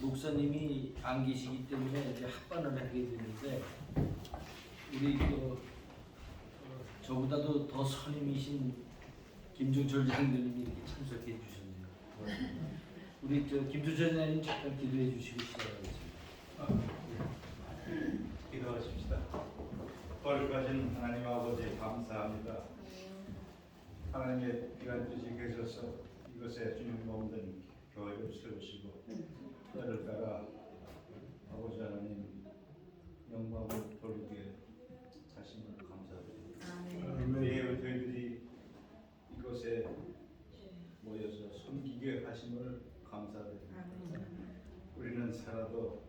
목사님이 안 계시기 때문에 이제 합반을 하게 되는데 우리 저보다도 더 선임이신 김종철 장로님이 이렇게 참석해 주셨네요. 우리 김종철 장로님 잠깐 기도해 주시고 시작하겠습니다. 기도하십시다. 거룩하신 하나님 아버지 감사합니다. 하나님의 귀한 뜻이 계셔서 이것에 주님 몸된 교회를 세우시고 때를 따라 아버지 하나님 영광을 돌리게 하심을 감사드립니다. 우리의 교회들이 이것에 모여서 섬기게 하심을 감사드립니다. 우리는 살아도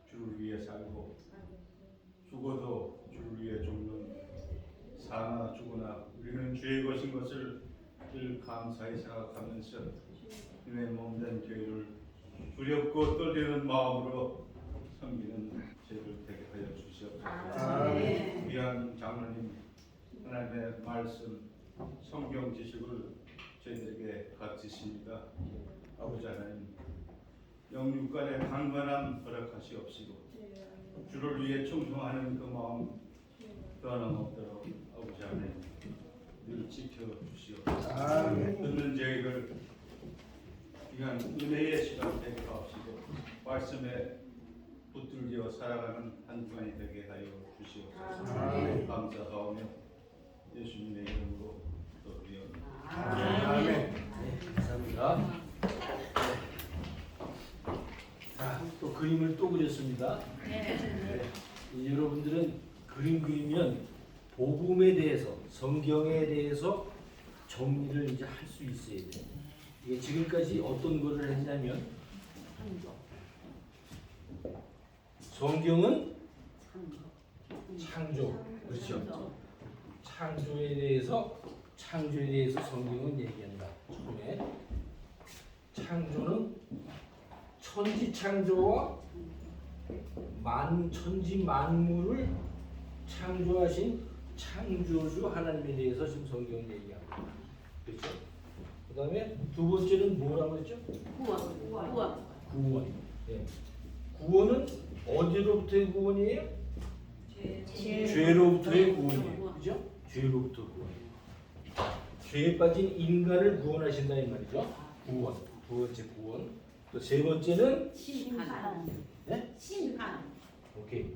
주를 위해 살고 죽어도 주를 위해 죽는 사나 죽으나 우리는 주의 것인 것을 늘 감사히 생각하면서 주의 몸된 교회를 두렵고 떨리는 마음으로 섬기는 죄를 되게 하여 주시옵소서. 귀한 장로님 하나님의 말씀 성경 지식을 저희들에게 가르치십니다. 아버지 하나님 영육간의 강건함 허락하시옵시고 주를 위해 충성하는 그 마음 변함없도록 아버지 하나님 늘 지켜주시옵소서. 듣는 저희를 귀한 은혜의 시간 되게 하옵시고 말씀에 붙들려 살아가는 한 주간이 되게 하여 주시옵소서. 감사하오며 예수님의 이름으로 기도드리옵나이다. 아멘. 네, 감사합니다. 또 그림을 또 그렸습니다. 네. 여러분들은 그림 그리면 복음에 대해서, 성경에 대해서 정리를 이제 할 수 있어야 돼요. 이게 지금까지 어떤 거를 했냐면 성경은 창조, 그렇죠? 창조에 대해서 성경은 얘기한다. 처음에 창조는 천지 창조와 천지 만물을 창조하신 창조주 하나님에 대해서 지금 성경은 얘기합니다. 그렇죠? 그 다음에 두 번째는 뭐라고 했죠? 구원. 네. 구원은 어디로부터의 구원이에요? 죄로부터의 구원이에요. 그죠? 죄로부터 구원. 죄에 빠진 인간을 구원하신다 이 말이죠. 구원. 두 번째 구원. 또 세 번째는 심판. 네? 심판. 오케이.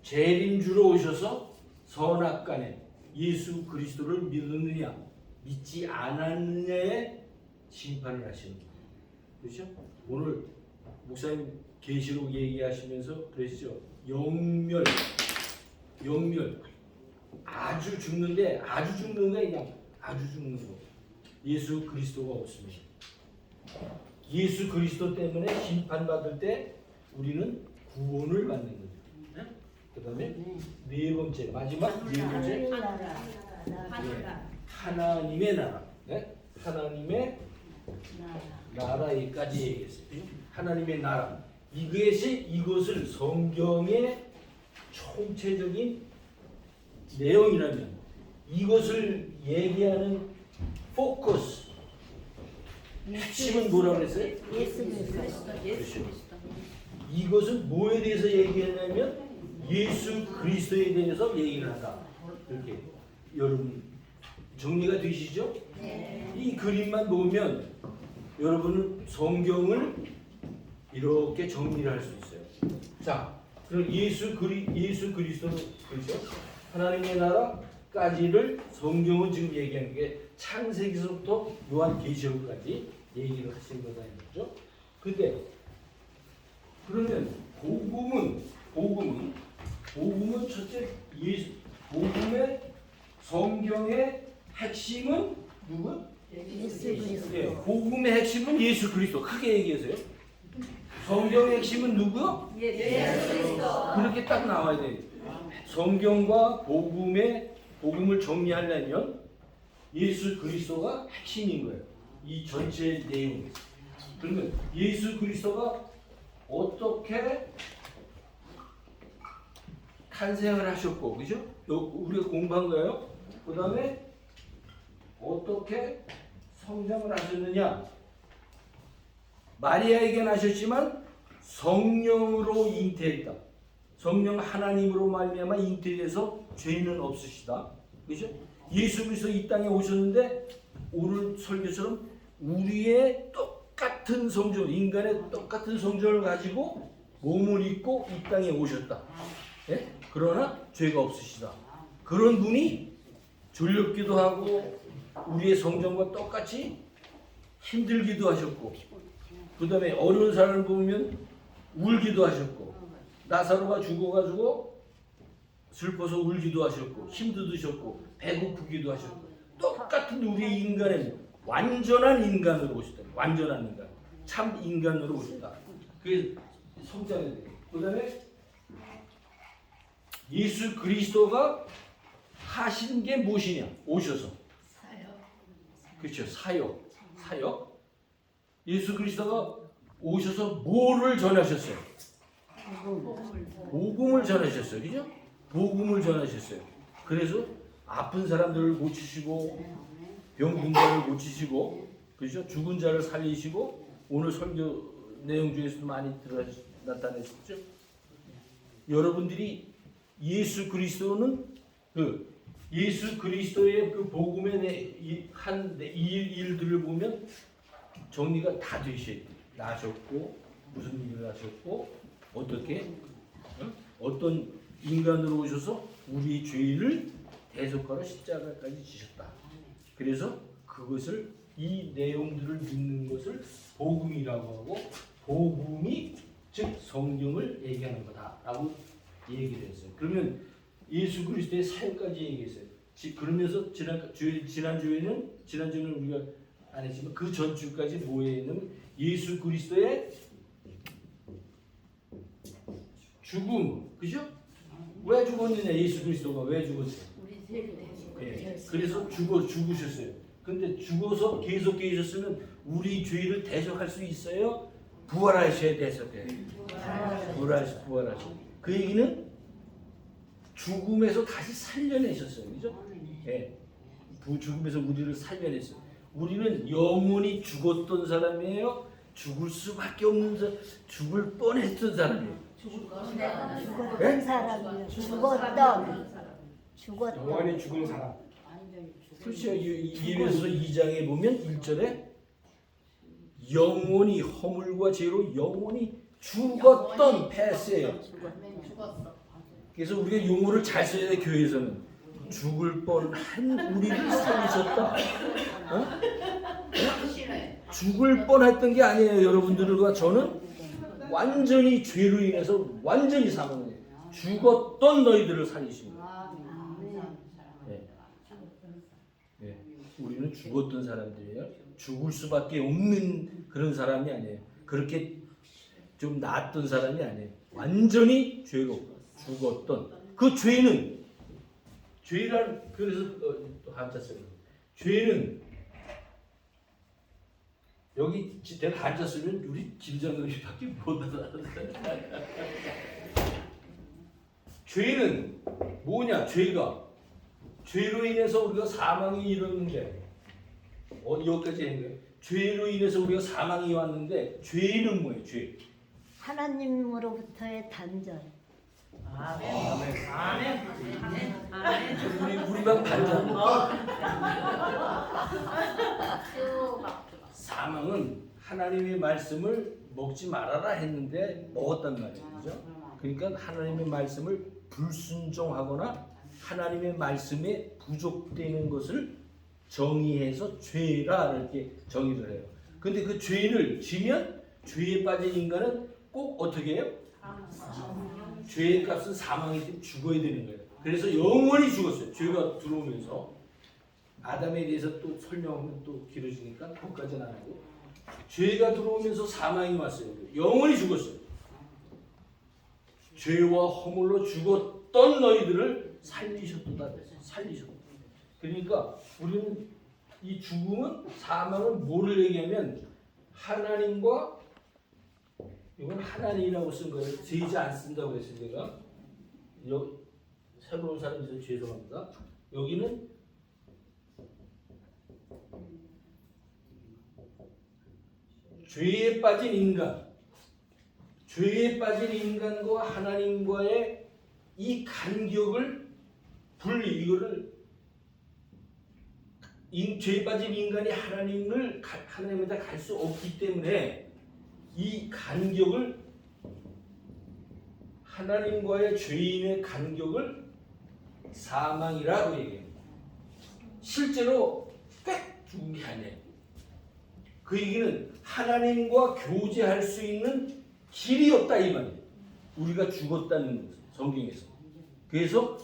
재림주로 오셔서 선악간에 예수 그리스도를 믿느냐 믿지 않았느냐에 심판을 하시는 거예요. 그렇죠? 오늘 목사님 계시록 얘기하시면서 그러시죠. 영멸 아주 죽는데 아주 죽는 거 그냥 아주 죽는 거. 예수 그리스도가 없습니다. 예수 그리스도 때문에 심판받을 때 우리는 구원을 받는 거죠. 네? 그 다음에 네 번째 마지막 네 번째 하나님의 나라. 네? 하나님의 나라에까지 얘기했어요. 하나님의 나라. 이것을 성경의 총체적인 내용이라면 이것을 얘기하는 포커스 핵심은 뭐라고 그랬어요? 예수 그리스도. 이것은 뭐에 대해서 얘기하냐면 예수 그리스도에 대해서 얘기를 한다. 이렇게 여러분 정리가 되시죠? 네. 이 그림만 보면 여러분은 성경을 이렇게 정리를 할 수 있어요. 자, 그럼 예수 그리스도 그렇죠? 하나님의 나라까지를 성경은 지금 얘기하는 게 창세기서부터 요한계시록까지 얘기를 하신 거다 이거죠. 근데 그러면 복음은 첫째 복음의 성경의 핵심은 누구? 예수 그리스도. 예, 복음의 핵심은 예수 그리스도. 크게 얘기하세요. 성경의 핵심은 누구? 예수 그리스도. 그렇게 딱 나와야 돼요. 성경과 복음을 정리하려면 예수 그리스도가 핵심인 거예요. 이 전체 내용. 그러면 예수 그리스도가 어떻게 탄생을 하셨고, 그죠? 우리가 공부한 거예요. 그 다음에 어떻게 성장을 하셨느냐? 마리아에게 나셨지만 성령으로 잉태했다. 성령 하나님으로 말미암아 잉태돼서 죄는 없으시다. 그죠? 예수 그리스도 이 땅에 오셨는데 오늘 설교처럼 우리의 똑같은 성전, 인간의 똑같은 성전을 가지고 몸을 입고 이 땅에 오셨다. 예? 그러나 죄가 없으시다. 그런 분이 졸렵기도 하고 우리의 성전과 똑같이 힘들기도 하셨고, 그 다음에 어려운 사람을 보면 울기도 하셨고, 나사로가 죽어가지고 슬퍼서 울기도 하셨고, 힘드셨고, 배고프기도 하셨고, 똑같은 우리 인간의 완전한 인간으로 오셨다. 완전한 인간, 참 인간으로 오셨다. 그게 성장이 돼요. 그 다음에 예수 그리스도가 하신 게 무엇이냐? 오셔서. 그렇죠. 사역. 예수 그리스도가 오셔서 뭐를 전하셨어요? 복음을 전하셨어요. 그죠? 복음을 전하셨어요. 그래서 아픈 사람들을 고치시고 병든 자를 고치시고, 그죠? 죽은 자를 살리시고, 오늘 설교 내용 중에서도 많이 나타내셨죠? 여러분들이 예수 그리스도는 예수 그리스도의 그 복음의 한 일들을 보면 정리가 다 되셔야 돼요. 나셨고 무슨 일을 하셨고 어떻게 어떤 인간으로 오셔서 우리 죄를 대속하러 십자가까지 지셨다. 그래서 그것을 이 내용들을 믿는 것을 복음이라고 하고, 복음이 즉 성경을 얘기하는 거다라고 얘기를 했어요. 그러면 예수 그리스도의 사역까지 얘기했어요. 그러면서 지난주에는 우리가 안 했지만 그 전주까지 뭐였냐면 예수 그리스도의 죽음, 그죠? 왜 죽었느냐? 예수 그리스도가 왜 죽었어요? 네, 그래서 죽으셨어요. 근데 죽어서 계속 계셨으면 우리 죄를 대속할 수 있어요? 부활하셔야 대속해요. 부활하셔. 그 얘기는 죽음에서 다시 살려내셨어요. 그죠? 예. 죽음에서 우리를 살려냈어요. 우리는 영원히 죽었던 사람이에요. 죽을 수밖에 없는 사람, 죽을 뻔했던 사람이에요. 죽었던 사람이요. 죽었던. 영원히 죽은 사람. 그렇죠. 예배소 2장에 보면 1절에 영원히 허물과 죄로 영원히 죽었던 패스예요. 그래서 우리가 용어를 잘 써야 돼. 교회에서는 죽을 뻔한 우리를 살리셨다. 죽을 뻔했던 게 아니에요. 여러분들과 저는 완전히 죄로 인해서 완전히 사망해요. 죽었던 너희들을 살리신 거예요. 네. 우리는 죽었던 사람들이에요. 죽을 수밖에 없는 그런 사람이 아니에요. 그렇게 좀 나았던 사람이 아니에요. 완전히 죄로 죽었던 그 죄는 그래서 또 한자 써요. 죄는 여기 내가 한자 쓰면 우리 김장님밖에 못 알아듣어요. 죄는 뭐냐? 죄로 인해서 우리가 사망이 이르는 게 여기까지 한 거예요. 죄로 인해서 우리가 사망이 왔는데 죄는 뭐예요? 죄. 하나님으로부터의 단절. 아멘. 우리만 반전. 사망은 하나님의 말씀을 먹지 말아라 했는데 먹었단 말이에요. 그죠? 그러니까 하나님의 말씀을 불순종하거나 하나님의 말씀에 부족되는 것을 정의해서 죄라 이렇게 정의를 해요. 근데 그 죄를 지면 죄에 빠진 인간은 꼭 어떻게 해요? 죄의 값은 사망이기 때문에 죽어야 되는 거예요. 그래서 영원히 죽었어요. 죄가 들어오면서. 아담에 대해서 또 설명하면 또 길어지니까 그것까지는 안 하고, 죄가 들어오면서 사망이 왔어요. 영원히 죽었어요. 죄와 허물로 죽었던 너희들을 살리셨다. 그러니까 우리는 이 죽음은, 사망은 뭐를 얘기하면 하나님과, 이건 하나님이라고 쓴 거예요. 세지 안 쓴다고 했어요. 제가 새로운 사람이 있어서 죄송합니다. 여기는 죄에 빠진 인간, 죄에 빠진 인간과 하나님과의 이 간격을 이거를 죄에 빠진 인간이 하나님한테 갈 수 없기 때문에 이 간격을 하나님과의 죄인의 간격을 사망이라고 얘기합니다. 실제로 꼭 죽은 게 아니에요. 그 얘기는 하나님과 교제할 수 있는 길이 없다 이 말이에요. 우리가 죽었다는 거죠. 성경에서. 그래서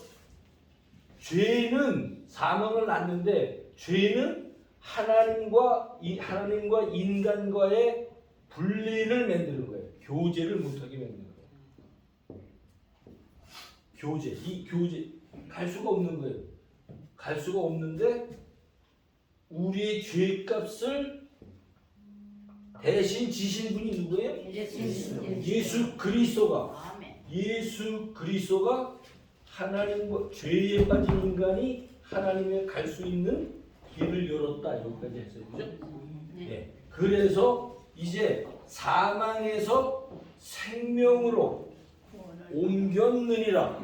죄는 사망을 낳는데 죄는 하나님과 인간과의 분리를 만드는 거예요. 교제를 못하게 만드는 거예요. 이 교제 갈 수가 없는 거예요. 갈 수가 없는데 우리의 죄값을 대신 지신 분이 누구예요? 예수 그리스도가 하나님과 죄에 빠진 인간이 하나님에 갈 수 있는 길을 열었다. 여기까지 했어요. 그죠? 네. 그래서 이제 사망에서 생명으로 옮겼느니라.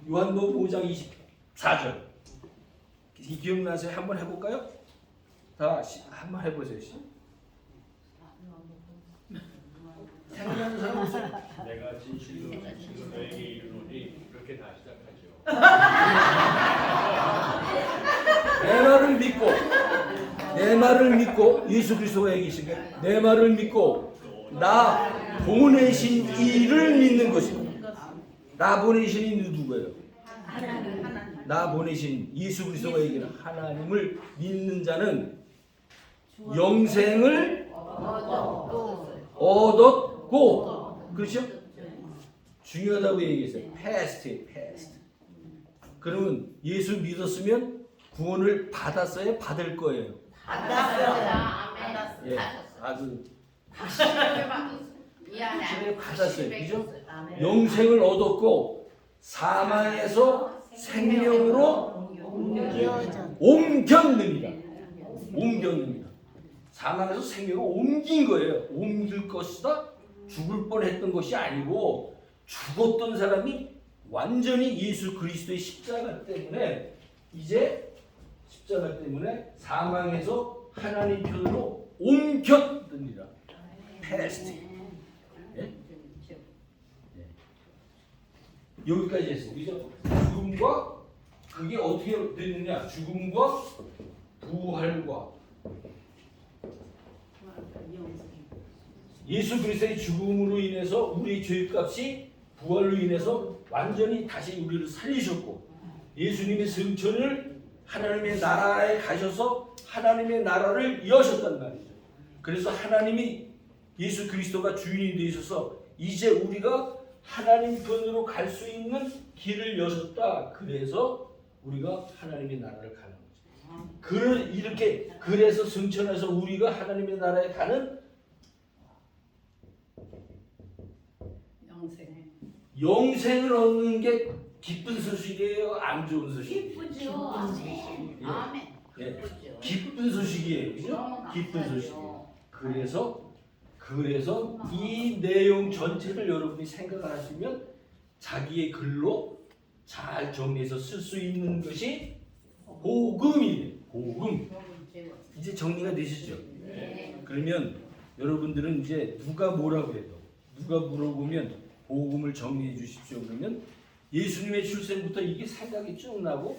요한복음 5장 24절. 이 기억나세요? 한번 해볼까요? 다 한번 해보세요. 생각나는 사람 없어요? 내가 진실로 너에게 이르노니 그렇게 다 시작하죠. 내 말을 믿고 예수 그리스도가 얘기하신 내 말을 믿고 나 보내신 이를 믿는 것입니다. 나 보내신 이 누구예요? 나 보내신 예수 그리스도가 얘기하는 하나님을 믿는 자는 영생을 얻었고, 그렇죠? 중요하다고 얘기했어요. past. 그러면 예수 믿었으면 구원을 받았어요? 받을 거예요? 받았어요. 예, 아주 확실히 받았어요. 그죠? 영생을 얻었고 사망에서 생명으로 옮겼느니라. 사망에서 생명으로 옮긴 거예요. 옮길 것이다. 죽을 뻔했던 것이 아니고 죽었던 사람이 완전히 예수 그리스도의 십자가 때문에 사망에서 하나님 편으로 옮겼느니라. past. 예? 여기까지 했어요. 그죠? 죽음과 그게 어떻게 됐느냐? 죽음과 부활과 예수 그리스도의 죽음으로 인해서 우리의 죄값이 부활로 인해서 완전히 다시 우리를 살리셨고 예수님의 승천을 하나님의 나라에 가셔서 하나님의 나라를 여셨단 말이죠. 그래서 하나님이 예수 그리스도가 주인이 되셔서 이제 우리가 하나님 편으로 갈 수 있는 길을 여셨다. 그래서 우리가 하나님의 나라를 가는 거죠. 그래서 승천해서 우리가 하나님의 나라에 가는 영생을 얻는 게 기쁜 소식이에요? 안 좋은 소식이에요? 기쁘죠. 아멘. 예. 기쁜 소식이에요. 그죠? 기쁜 소식이에요. 그래서 이 내용 전체를 여러분이 생각을 하시면 자기의 글로 잘 정리해서 쓸 수 있는 것이 복음이에요. 복음. 이제 정리가 되시죠? 그러면 여러분들은 이제 누가 뭐라고 해도 누가 물어보면 복음을 정리해 주십시오. 그러면 예수님의 출생부터 이게 생각이 쭉 나고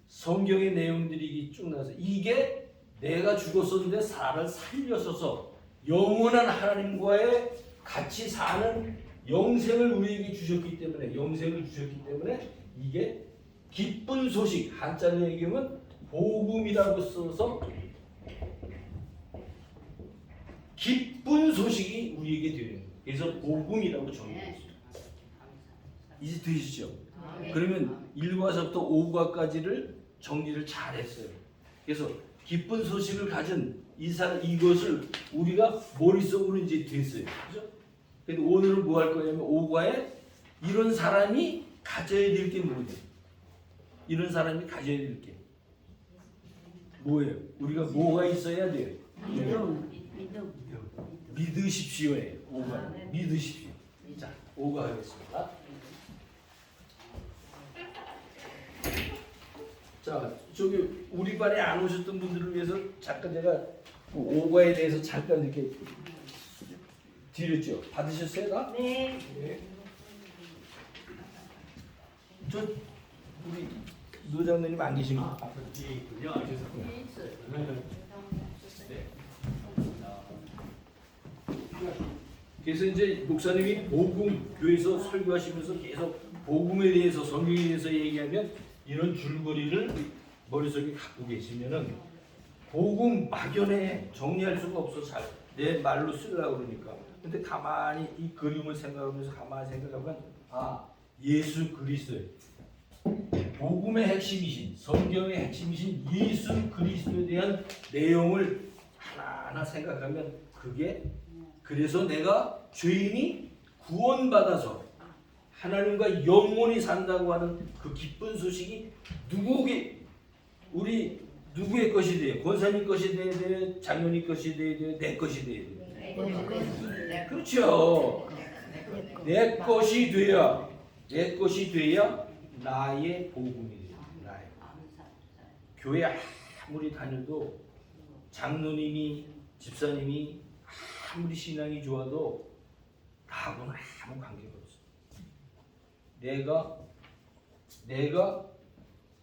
성경의 내용들이 쭉 나서 이게 내가 죽었었는데 나를 살려서서 영원한 하나님과의 같이 사는 영생을 우리에게 주셨기 때문에 이게 기쁜 소식, 한자로 얘기하면 복음이라고 써서 기쁜 소식이 우리에게 되는 거예요. 그래서 복음이라고 정의했어요. 이제 되시죠? 그러면 1과서부터 5과까지를 정리를 잘했어요. 그래서 기쁜 소식을 가진 이것을 우리가 머릿속으로 이제 됐어요. 그죠? 근데 오늘은 뭐 할 거냐면 5과에 이런 사람이 가져야 될 게 뭐예요? 이런 사람이 가져야 될 게 뭐예요? 우리가 뭐가 있어야 돼요? 믿으십시오예요. 5가 믿으십시오. 자, 5가 하겠습니다. 자, 저기 우리 반에 안 오셨던 분들을 위해서 잠깐 제가 5가에 대해서 잠깐 이렇게 드렸죠. 받으셨어요, 다? 네. 네. 저 우리 노 장로님 안 계신가? 앞으로 뒤에 있군요. 아, 죄송합니다. 네. 그래서 이제 목사님이 복음 교회에서 설교하시면서 계속 복음에 대해서 성경에 대해서 얘기하면 이런 줄거리를 머릿속에 갖고 계시면은 복음 막연해 정리할 수가 없어. 잘 내 말로 쓰려고 그러니까. 근데 가만히 이 그림을 생각하면서 가만히 생각하면 아, 예수 그리스도 복음의 핵심이신 성경의 핵심이신 예수 그리스도에 대한 내용을 하나하나 생각하면 그게 그래서 내가 죄인이 구원받아서 하나님과 영원히 산다고 하는 그 기쁜 소식이 우리 누구의 것이 돼요? 권사님 것이 돼야 돼요? 장로님 것이 돼야 돼요? 내 것이 돼야 돼요? 그렇죠. 내 것이 돼야 나의 복음이 돼요. 나의. 교회 아무리 다녀도 장로님이 집사님이 아무리 신앙이 좋아도 나하고는 아무 관계가 없어. 내가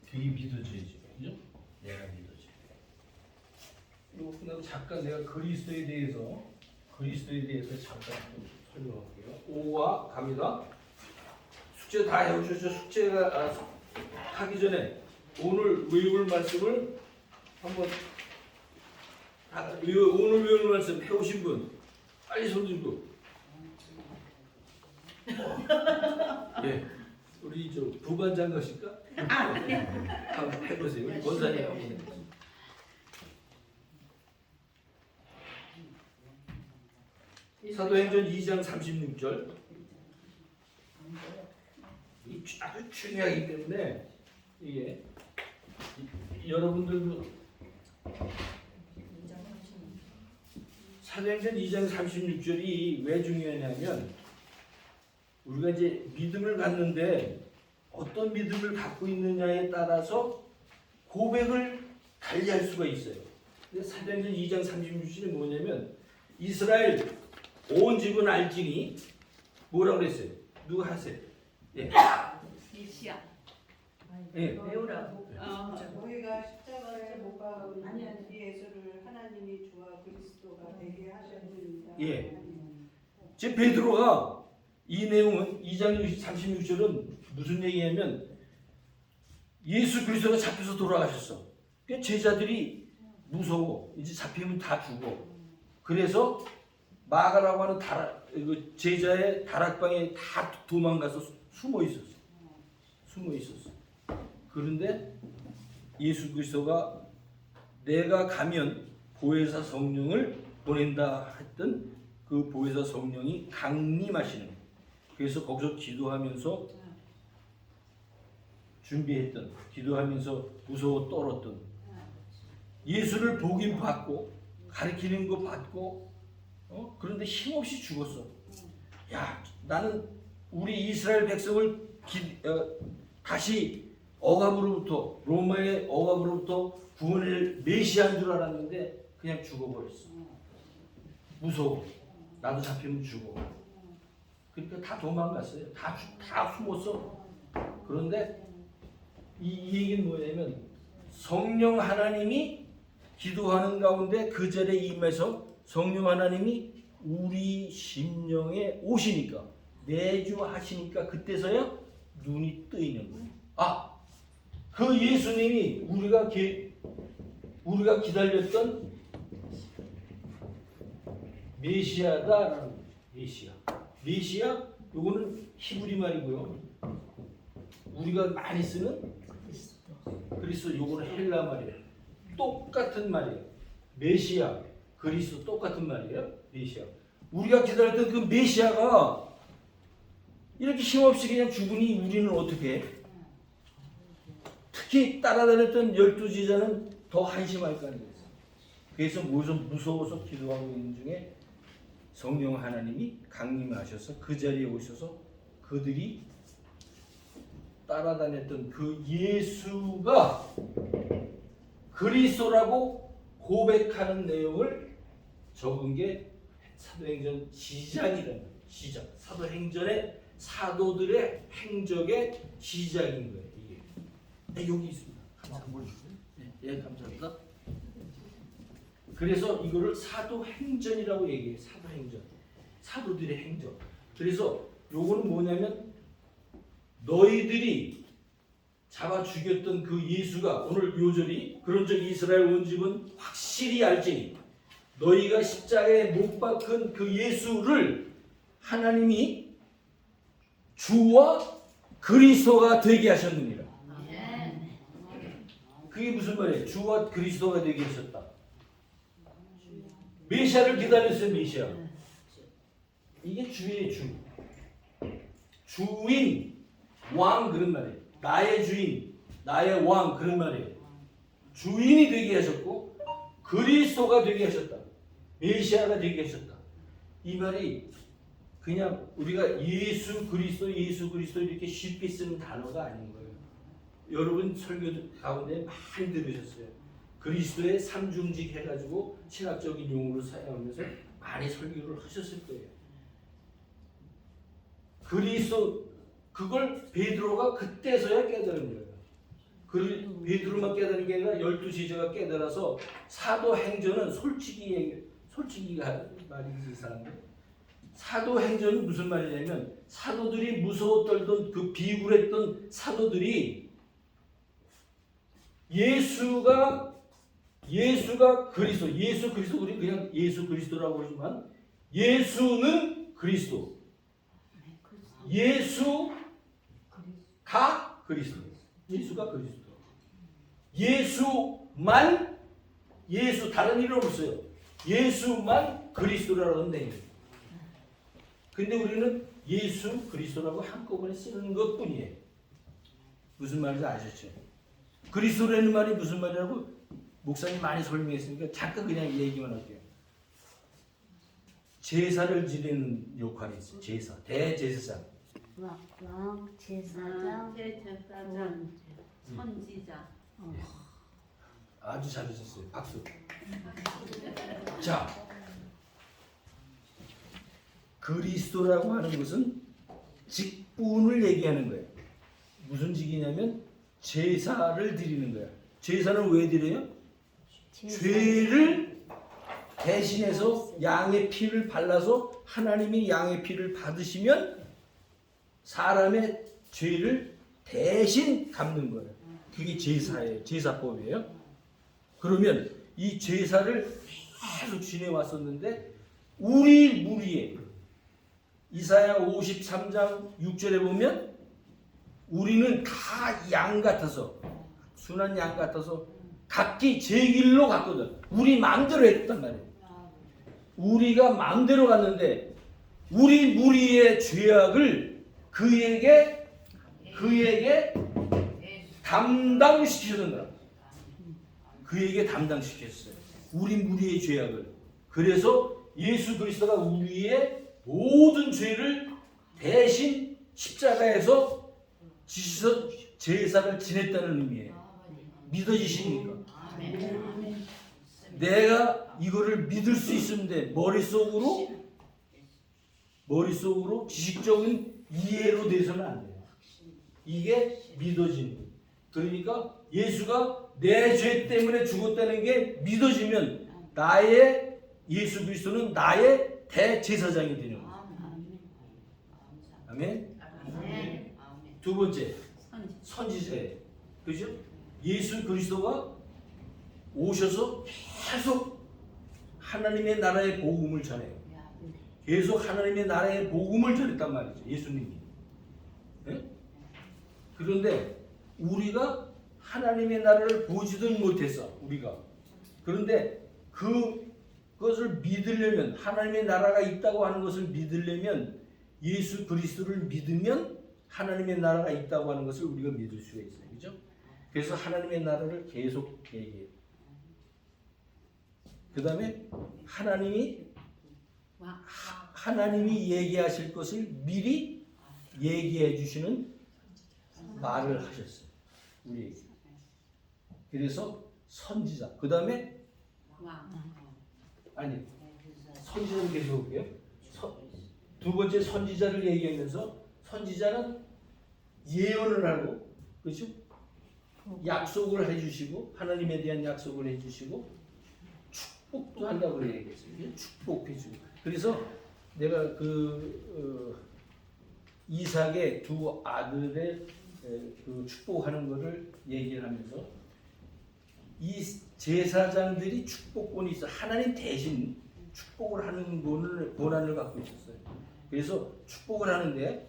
되게 믿어줘야지. 그죠? 내가 믿어줘야 돼. 그리고 끝나고 잠깐 내가 그리스도에 대해서 잠깐 좀 설명할게요. 5와 갑니다. 숙제 다 해오셨죠? 숙제가 하기 전에 오늘 외울 말씀을 한번 오늘 외울 말씀 해오신 분 빨리 손 들고. 예, 우리 저 부반장 것일까? 한번 해보세요. 우리 권사님 한번 해보세요. 사도행전 2장 36절. 이 아주 중요하기 때문에 이게 여러분들도 사도행전 2장 36절이 왜 중요하냐면 우리가 이제 믿음을 갖는데 어떤 믿음을 갖고 있느냐에 따라서 고백을 달리할 수가 있어요. 근데 사도행전 2장 36절이 뭐냐면 이스라엘 온 집은 알지니 뭐라고 그랬어요? 누가 하세요? 예. 메시아. 예. 외우라고. 너희가 십자가에 못 박은 이 예수를 하나님이 주와 그리스도가 되게 하셨느니라. 예. 제 베드로가 이 내용은 2장 36절은 무슨 얘기냐면 예수 그리스도가 잡혀서 돌아가셨어. 그러니까 제자들이 무서워. 이제 잡히면 다 죽어. 그래서 마가라고 하는 제자의 다락방에 다 도망가서 숨어 있었어. 그런데 예수 그리스도가 내가 가면 보혜사 성령을 보낸다 했던 그 보혜사 성령이 강림하시는 거예요. 그래서 거기서 기도하면서 준비했던 기도하면서 무서워 떨었던 예수를 보긴 받고 가르치는 거 받고 그런데 힘없이 죽었어. 야, 나는 우리 이스라엘 백성을 다시 억압으로부터 로마의 억압으로부터 구원을 메시아인 줄 알았는데 그냥 죽어버렸어. 무서워. 나도 잡히면 죽어. 그러니까 다 도망갔어요. 다 숨었어. 그런데 이 얘기는 뭐냐면 성령 하나님이 기도하는 가운데 그 절에 임해서 성령 하나님이 우리 심령에 오시니까 내주하시니까 그때서야 눈이 뜨이는 거예요. 아, 그 예수님이 우리가 기다렸던 메시아다라는 거예요. 메시아 요거는 히브리 말이고요. 우리가 많이 쓰는 그리스도 요거는 헬라 말이에요. 똑같은 말이에요. 메시아 그리스도 똑같은 말이에요. 메시아. 우리가 기다렸던 그 메시아가 이렇게 힘없이 그냥 죽으니 우리는 어떻게 해? 특히 따라다녔던 12 제자는 더 한심할 거 아니겠어요. 그래서 무서워서 기도하고 있는 중에 성령 하나님이 강림하셔서 그 자리에 오셔서 그들이 따라다녔던 그 예수가 그리스도라고 고백하는 내용을 적은 게 사도행전 시작이라는 거예요. 시작. 사도행전의 사도들의 행적의 시작인 거예요. 이게. 네, 여기 있습니다. 감사합니다. 예, 감사합니다. 그래서 이거를 사도행전이라고 얘기해요. 사도행전. 사도들의 행적. 그래서 요거는 뭐냐면 너희들이 잡아 죽였던 그 예수가 오늘 요절이 그런즉 이스라엘 온 집은 확실히 알지니 너희가 십자가에 못 박은 그 예수를 하나님이 주와 그리스도가 되게 하셨느니라. 그게 무슨 말이에요? 주와 그리스도가 되게 하셨다. 메시아를 기다렸어요. 메시아. 이게 주의 주. 주인, 왕 그런 말이에요. 나의 주인, 나의 왕 그런 말이에요. 주인이 되게 하셨고 그리스도가 되게 하셨다. 메시아가 되게 하셨다. 이 말이 그냥 우리가 예수 그리스도 이렇게 쉽게 쓰는 단어가 아닌 거예요. 여러분 설교 가운데 많이 들으셨어요. 그리스도의 삼중직 해가지고 신학적인 용어로 사용하면서 많이 설교를 하셨을 거예요. 그리스도 그걸 베드로가 그때서야 깨달은 거예요. 베드로만 깨달은 게 아니라 12제자가 깨달아서 사도행전은 솔직히가 말이지 이상한데 사도행전은 무슨 말이냐면 사도들이 무서워 떨던 그 비굴했던 사도들이 예수가 그리스도, 예수 그리스도 우리 그냥 예수 그리스도라고 그러지만 예수는 그리스도, 예수가 그리스도, 예수가 그리스도, 예수만 예수 다른 이름 없어요. 예수만 그리스도라고 한대. 근데 우리는 예수 그리스도라고 한꺼번에 쓰는 것뿐이에요. 무슨 말인지 아셨죠? 그리스도라는 말이 무슨 말이라고 목사님 많이 설명했으니까 잠깐 그냥 얘기만 할게요. 제사를 지내는 역할이 있어요. 제사, 대제사장. 왕, 제사장, 제사장, 선지자. 아주 잘하셨어요. 박수. 자, 그리스도라고 하는 것은 직분을 얘기하는 거예요. 무슨 직이냐면 제사를 드리는 거야. 제사는 왜 드려요? 죄를 대신해서 양의 피를 발라서 하나님이 양의 피를 받으시면 사람의 죄를 대신 갚는 거예요. 그게 제사예요. 제사법이에요. 그러면 이 제사를 계속 지내왔었는데 우리 무리에 이사야 53장 6절에 보면 우리는 다 양 같아서 순한 양 같아서 각기 제 길로 갔거든. 우리 마음대로 했단 말이에요. 우리가 마음대로 갔는데 우리 무리의 죄악을 그에게 담당시켜준다. 그에게 담당시켰어요. 우리 무리의 죄악을. 그래서 예수 그리스도가 우리의 모든 죄를 대신 십자가에서 지셔서 제사를 지냈다는 의미예요. 믿어지십니까? 내가 이거를 믿을 수 있는데 머릿속으로 지식적인 이해로 돼서는 안 돼요. 이게 믿어지는 거예요. 그러니까 예수가 내 죄 때문에 죽었다는 게 믿어지면 나의 예수 그리스도는 나의 대제사장이 되는 거예요. 아멘. 두 번째 선지자예요. 그죠? 예수 그리스도가 오셔서 계속 하나님의 나라의 복음을 전해요. 계속 하나님의 나라의 복음을 전했단 말이죠. 예수님이. 네? 그런데 우리가 하나님의 나라를 보지도 못했어. 우리가. 그런데 그것을 믿으려면 하나님의 나라가 있다고 하는 것을 믿으려면 예수 그리스도를 믿으면 하나님의 나라가 있다고 하는 것을 우리가 믿을 수가 있어요. 그죠? 그래서 하나님의 나라를 계속 얘기해요. 그 다음에 하나님이 얘기하실 것을 미리 얘기해 주시는 말을 하셨어요. 우리에게. 그래서 선지자. 그 다음에 아니 선지자를 계속 볼게요. 두 번째 선지자를 얘기하면서 선지자는 예언을 하고 그렇죠? 약속을 해주시고 하나님에 대한 약속을 해주시고 축복도 한다고 얘기했어요. 축복해주고. 그래서 내가 이삭의 두 아들의 그 축복하는 것을 얘기를 하면서 이 제사장들이 축복권이 있어. 하나님 대신 축복을 하는 권한을 갖고 있었어요. 그래서 축복을 하는데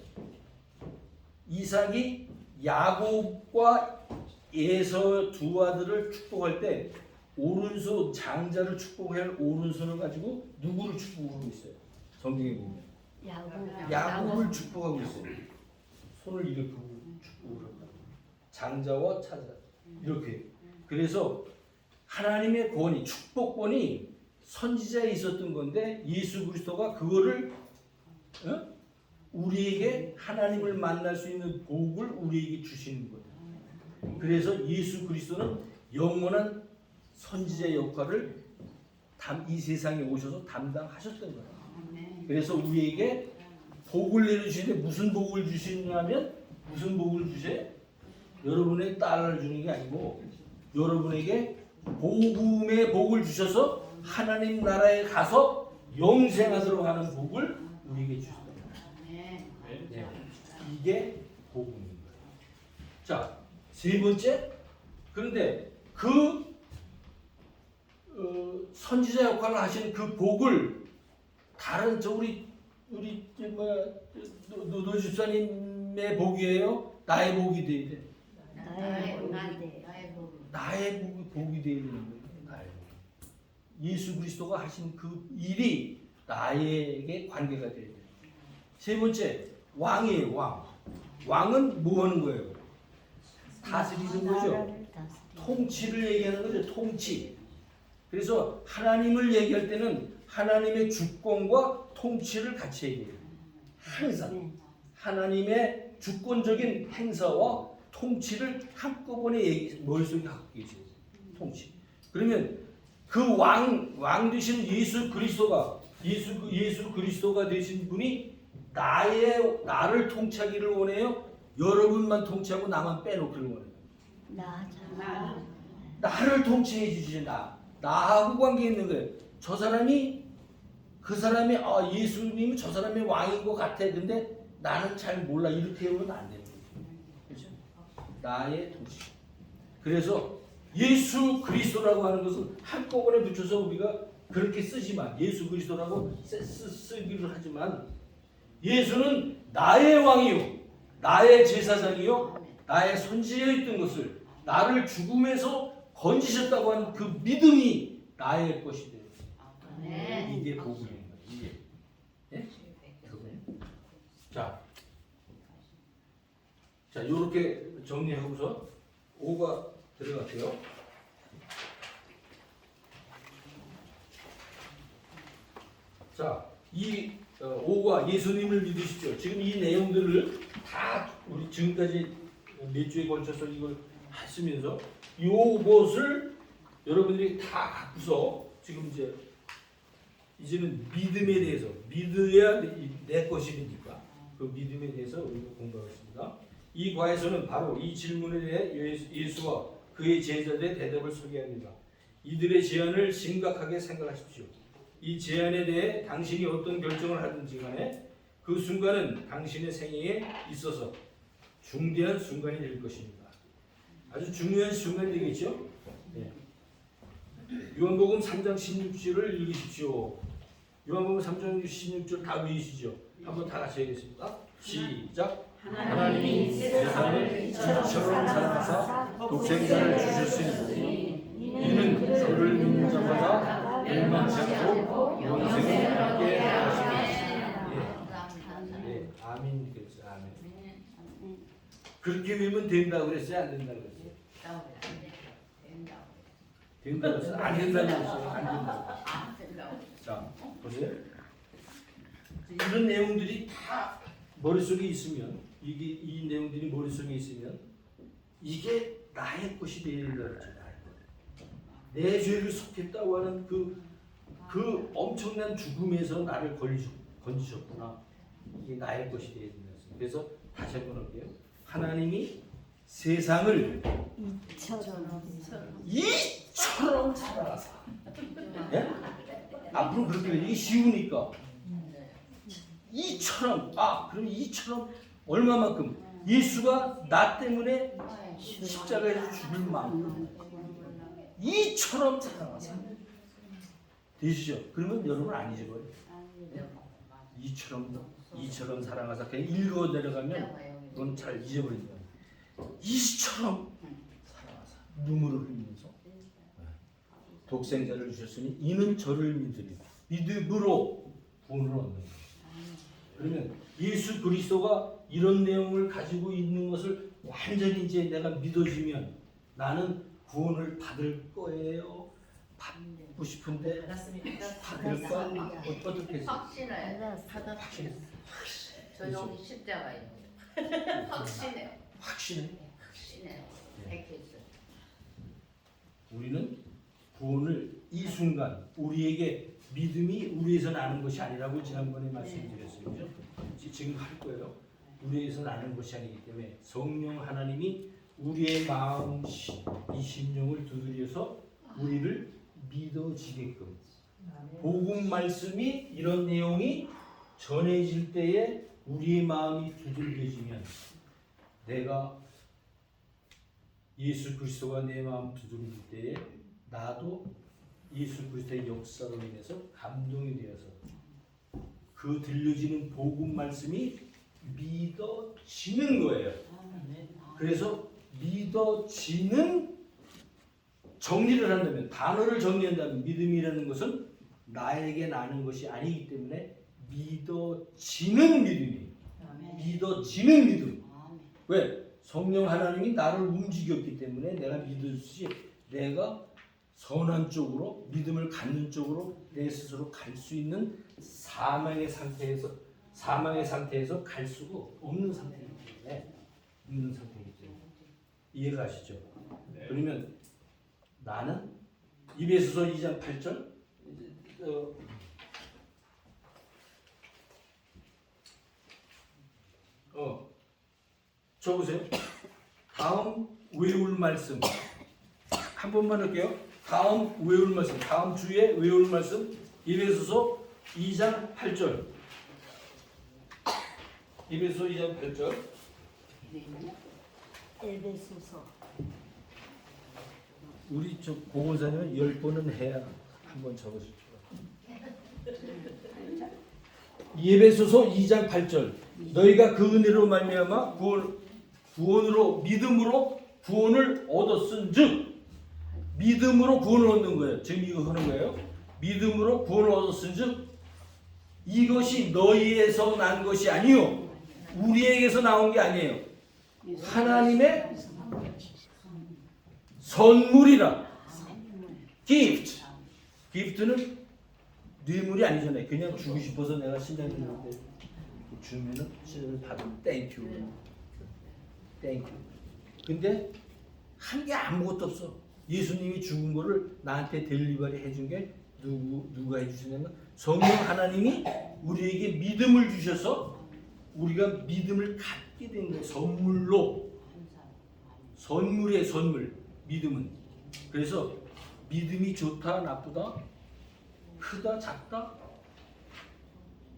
이삭이 야곱과 에서 두 아들을 축복할 때 오른손 장자를 축복할 오른손을 가지고 누구를 축복하고 있어요? 성경에 보면 야곱을 축복하고 있어요. 손을 이렇게 축복을 한다. 장자와 차자 이렇게. 그래서 하나님의 권위, 축복권이 선지자에 있었던 건데 예수 그리스도가 그거를 우리에게 하나님을 만날 수 있는 복을 우리에게 주시는 거예요. 그래서 예수 그리스도는 영원한 선지자 역할을 이 세상에 오셔서 담당하셨던 거예요. 그래서 우리에게 복을 내려주시는데 무슨 복을 주시냐면 무슨 복을 주세요? 여러분의 딸을 주는 게 아니고 여러분에게 복음의 복을 주셔서 하나님 나라에 가서 영생하도록 하는 복을 우리에게 주셨다. 네. 이게 복음인 거예요. 자, 세 번째. 그런데 선지자 역할을 하신 그 복을 다른 우리 노 집사님의 복이에요? 나의 복이 돼야 돼. 나의 복이 돼야 되는 거예요. 나의 복. 예수 그리스도가 하신 그 일이 나에게 관계가 돼야 돼요. 세 번째, 왕이에요. 왕은 뭐 하는 거예요? 다스리는 거죠. 통치를 얘기하는 거죠. 통치. 그래서 하나님을 얘기할 때는 하나님의 주권과 통치를 같이 얘기해요. 항상 하나님의 주권적인 행사와 통치를 한꺼번에 머릿속에 갖고 계세요. 통치. 그러면 그 왕 되신 예수 그리스도가 되신 분이 나를 통치하기를 원해요. 여러분만 통치하고 나만 빼놓기를 원해요. 나를 통치해 주시는 나하고 관계 있는 거예요. 그 사람이 예수님은 저 사람의 왕인 것 같아. 근데 나는 잘 몰라. 이렇게 하면 안 되는 거예요. 그렇죠? 나의 통치. 그래서 예수 그리스도라고 하는 것은 한꺼번에 붙여서 우리가 그렇게 쓰지만 예수 그리스도라고 쓰기를 하지만 예수는 나의 왕이요, 나의 제사장이요, 나의 선지자였던 것을 나를 죽음에서 건지셨다고 하는 그 믿음이 나의 것이 돼요. 이게 복음인 거예요. 이게. 예? 자, 이렇게 정리하고서 5가 들어갈게요. 자, 이 5가 예수님을 믿으십시오. 지금 이 내용들을 다 우리 지금까지 몇 주에 걸쳐서 이걸 하시면서 이것을 여러분들이 다 갖고서 지금 이제는 믿음에 대해서 믿어야 내 것이니까 그 믿음에 대해서 우리가 공부하겠습니다. 이 과에서는 바로 이 질문에 대해 예수와 그의 제자들의 대답을 소개합니다. 이들의 제안을 심각하게 생각하십시오. 이 제안에 대해 당신이 어떤 결정을 하든지 간에 그 순간은 당신의 생애에 있어서 중대한 순간이 될 것입니다. 아주 중요한 순간이 되겠죠? 네. 요한복음 3장 16절을 읽으십시오. 요한복음 3장 16절 다 외우시죠? 한번 다 같이 하겠습니다. 시작. 하나님이 세상을 이처럼 사랑하사 독생자를 주셨으니 이는 저를 믿는 자마다 멸망치 않고 영생을 얻게 하시리라. 네, 아멘. 그랬어요. 아멘. 그렇게 외우면 된다고 그랬어요? 안 된다고 그랬어요? 된다고 했어요. 안 된다고 했어요. 안 된다고. 아, 된다고. 자, 보세요. 이런 내용들이 다 머릿속에 있으면 이 내용들이 머릿속에 있으면 이게 나의 것이 되어야 된다 그랬죠. 내 죄를 속했다고 하는 그 엄청난 죽음에서 나를 건지셨구나. 이게 나의 것이 되어야 된다. 그래서 다시 한번 할게요. 하나님이 세상을 이처럼 사랑하사. 예? 앞으로 그렇게 해요. 이게 쉬우니까. 이처럼. 그럼 이처럼 얼마만큼? 예수가 나 때문에 십자가에서 죽을 만큼 이처럼 사랑하사. 되시죠? 그러면 여러분 안 잊어버려요. 이처럼 사랑하사. 그냥 읽어 내려가면 넌 잘 잊어버린다. 이처럼 사랑하사. 눈물을 흘리면서 독생자를 주셨으니 이는 저를 믿음으로 구원을 얻는 거예요. 그러면 예수 그리스도가 이런 내용을 가지고 있는 것을 완전히 이제 내가 믿어지면 나는 구원을 받을 거예요. 받고 싶은데 받을까? 어떻게 해서? 확신해. 받았어요. 조용히 십자가에 확신해요. 확신해. 확신해요. 100%. 우리는 구원을 이 순간 우리에게 믿음이 우리에서 나는 것이 아니라고 지난번에 말씀드렸어요. 그죠? 지금 할 거예요. 우리에서 나는 것이 아니기 때문에 성령 하나님이 우리의 마음, 이 심령을 두드려서 우리를 믿어지게끔 복음 말씀이 이런 내용이 전해질 때에 우리의 마음이 두들겨지면 내가 예수 그리스도가 내 마음 두드릴 때에 나도 예수 그리스도의 역사로 인해서 감동이 되어서 그 들려지는 복음 말씀이 믿어지는 거예요. 그래서 믿어지는 정리를 한다면 단어를 정리한다면 믿음이라는 것은 나에게 나는 것이 아니기 때문에 믿어지는 믿음이 믿어지는 믿음. 왜? 성령 하나님이 나를 움직였기 때문에 내가 믿어지지 내가 선한 쪽으로 믿음을 갖는 쪽으로 내 스스로 갈 수 있는 사망의 상태에서 갈 수가 없는 상태이기 때문에 이해가 가시죠? 네. 그러면 나는 에베소서 2장 8절 적으세요. 다음 외울 말씀 한 번만 할게요. 다음 외울 말씀, 다음 주에 외울 말씀 에베소서 2장 8절. 에베소서 2장 8절. 에베소서. 우리 저 고건사님은 10번은 해야 한번 적으실 줄 알아요. 에베소서 2장 8절. 너희가 그 은혜로 말미암아 구원으로 믿음으로 구원을 얻었은즉 믿음으로 구원을 얻는 거예요. 지금 이거 하는 거예요. 믿음으로 구원을 얻었은즉 이것이 너희에서 난 것이 아니요 우리에게서 나온 게 아니에요. 하나님의 선물이라. gift. gift는 뇌물이 아니잖아요. 그냥 주고 싶어서 내가 신장이 있는데 주면은 신장을 받으면 땡큐. 땡큐. 근데 한 게 아무것도 없어. 예수님이 죽은 거를 나한테 델리버리 해준 게 누가 해주시냐면 성령 하나님이 우리에게 믿음을 주셔서 우리가 믿음을 갖게 된 거예요. 선물의 선물. 믿음은. 그래서 믿음이 좋다 나쁘다 크다 작다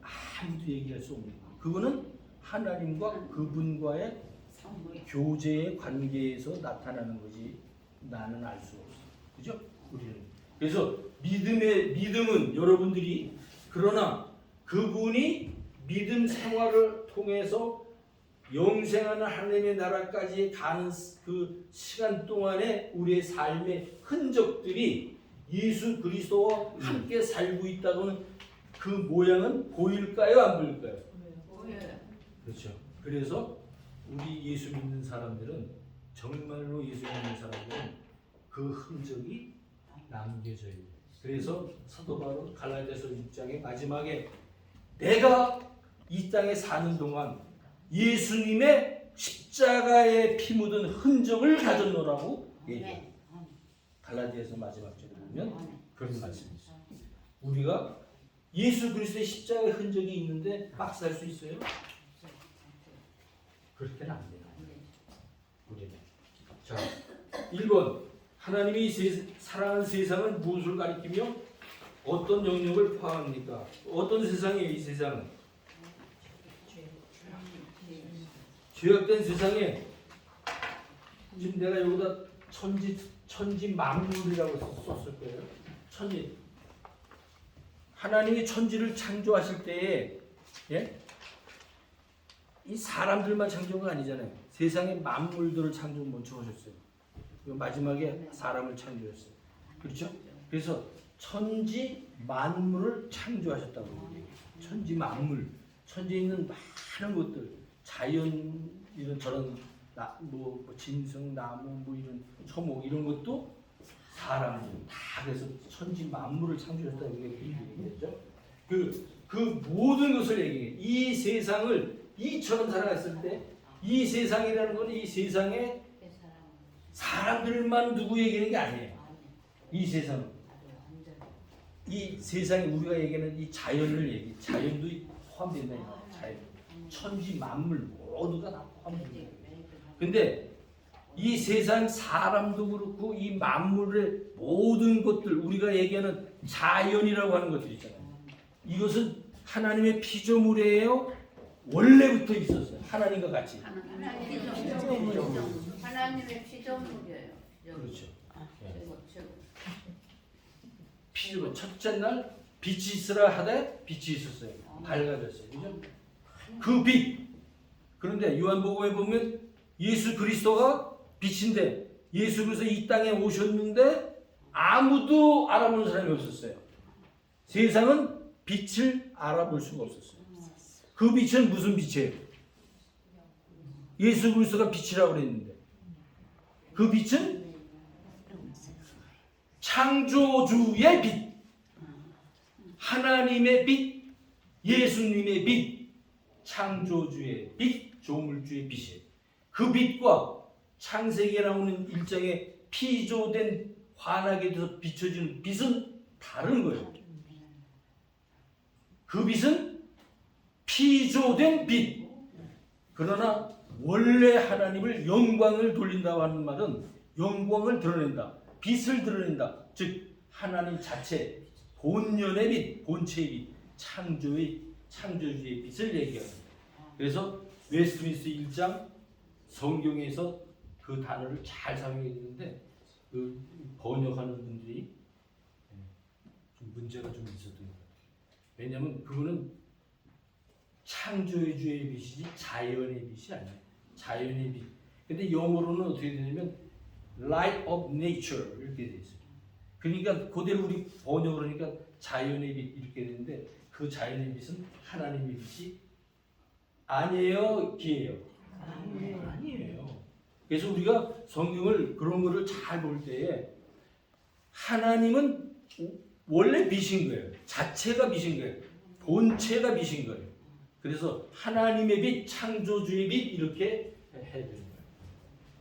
아무도 얘기할 수 없는 거예요. 그거는 하나님과 그분과의 교제의 관계에서 나타나는 거지 나는 알 수 없어. 그죠? 우리는. 그래서 믿음은 여러분들이 그러나 그분이 믿음 생활을 통해서 영생하는 하나님의 나라까지 가는 그 시간 동안에 우리의 삶의 흔적들이 예수 그리스도와 함께 살고 있다고는 그 모양은 보일까요? 안 보일까요? 보여요. 그렇죠. 그래서 우리 예수 믿는 사람들은 정말로 예수 믿는 사람들은 그 흔적이 남겨져요. 그래서 사도 바울은 갈라디아서 6장의 마지막에 내가 이 땅에 사는 동안 예수님의 십자가에 피 묻은 흔적을 가졌노라고 얘기해요. 갈라디아서 마지막 절에 보면 그런 말씀이 있어요. 우리가 예수 그리스도의 십자가의 흔적이 있는데 막 살 수 있어요? 그렇게는 안 돼요. 우리는. 자, 1번 하나님이 사랑하는 세상을 무엇을 가리키며 어떤 영역을 포함합니까? 어떤 세상이에요? 이 세상은 죄악된 세상에 지금 내가 여기다 천지 만물이라고 썼을 거예요. 천지. 하나님이 천지를 창조하실 때에 예? 이 사람들만 창조가 아니잖아요. 세상의 만물들을 창조 먼저 하셨어요. 마지막에 사람을 창조했어요. 그렇죠? 그래서 천지 만물을 창조하셨다고 얘기해요. 천지 만물, 천지에 있는 많은 것들, 자연 이런 저런 뭐 진성, 나무, 뭐 이런 초목 이런 것도 사람들 다 그래서 천지 만물을 창조했다고 얘기했죠. 그 모든 것을 얘기해요. 이 세상을 이처럼 살아갔을 때 이 세상이라는 건 이 세상에 사람들만 두고 얘기하는 게 아니에요. 이 세상은 이 세상에 우리가 얘기하는 이 자연을 자연도 포함된다. 자연, 천지 만물 모두가 다 포함된다. 근데 이 세상 사람도 그렇고 이 만물의 모든 것들 우리가 얘기하는 자연이라고 하는 것들 있잖아요. 이것은 하나님의 피조물이에요. 원래부터 있었어요. 하나님과 같이. 하나님의 피조물이에요. 그렇죠. 피조물 첫째 날 빛이 있으라 하되 빛이 있었어요. 밝아졌어요. 그죠? 그 빛. 그런데 요한복음에 보면 예수 그리스도가 빛인데 예수 그리스도 이 땅에 오셨는데 아무도 알아보는 사람이 없었어요. 세상은 빛을 알아볼 수가 없었어요. 그 빛은 무슨 빛이에요? 예수 그리스도가 빛이라고 그랬는데 그 빛은 창조주의 빛, 하나님의 빛, 예수님의 빛, 창조주의 빛, 조물주의 빛이에요. 그 빛과 창세기에 나오는 일장에 피조된 환하게 돼서 비춰지는 빛은 다른 거예요. 그 빛은 피조된 빛. 그러나 원래 하나님을 영광을 돌린다고 하는 말은 영광을 드러낸다. 빛을 드러낸다. 즉 하나님 자체 본연의 빛, 본체의 빛, 창조주의 빛을 얘기합니다. 그래서 웨스트민스터 1장 성경에서 그 단어를 잘 사용했는데 그 번역하는 분들이 좀 문제가 좀 있었던 거예요. 왜냐하면 그거는 창조주의 빛이지 자연의 빛이 아니에요. 자연의 빛. 근데 영어로는 어떻게 되냐면 light of nature 이렇게 돼 있어요. 그러니까 그대로 우리 번역을 하니까 자연의 빛 이렇게 되는데 그 자연의 빛은 하나님의 빛이 아니에요, 기예요? 아니에요. 그래서 우리가 성경을 그런 거를 잘 볼 때에 하나님은 원래 빛인 거예요. 자체가 빛인 거예요. 본체가 빛인 거예요. 그래서 하나님의 빛, 창조주의 빛 이렇게 해야 되는 거예요.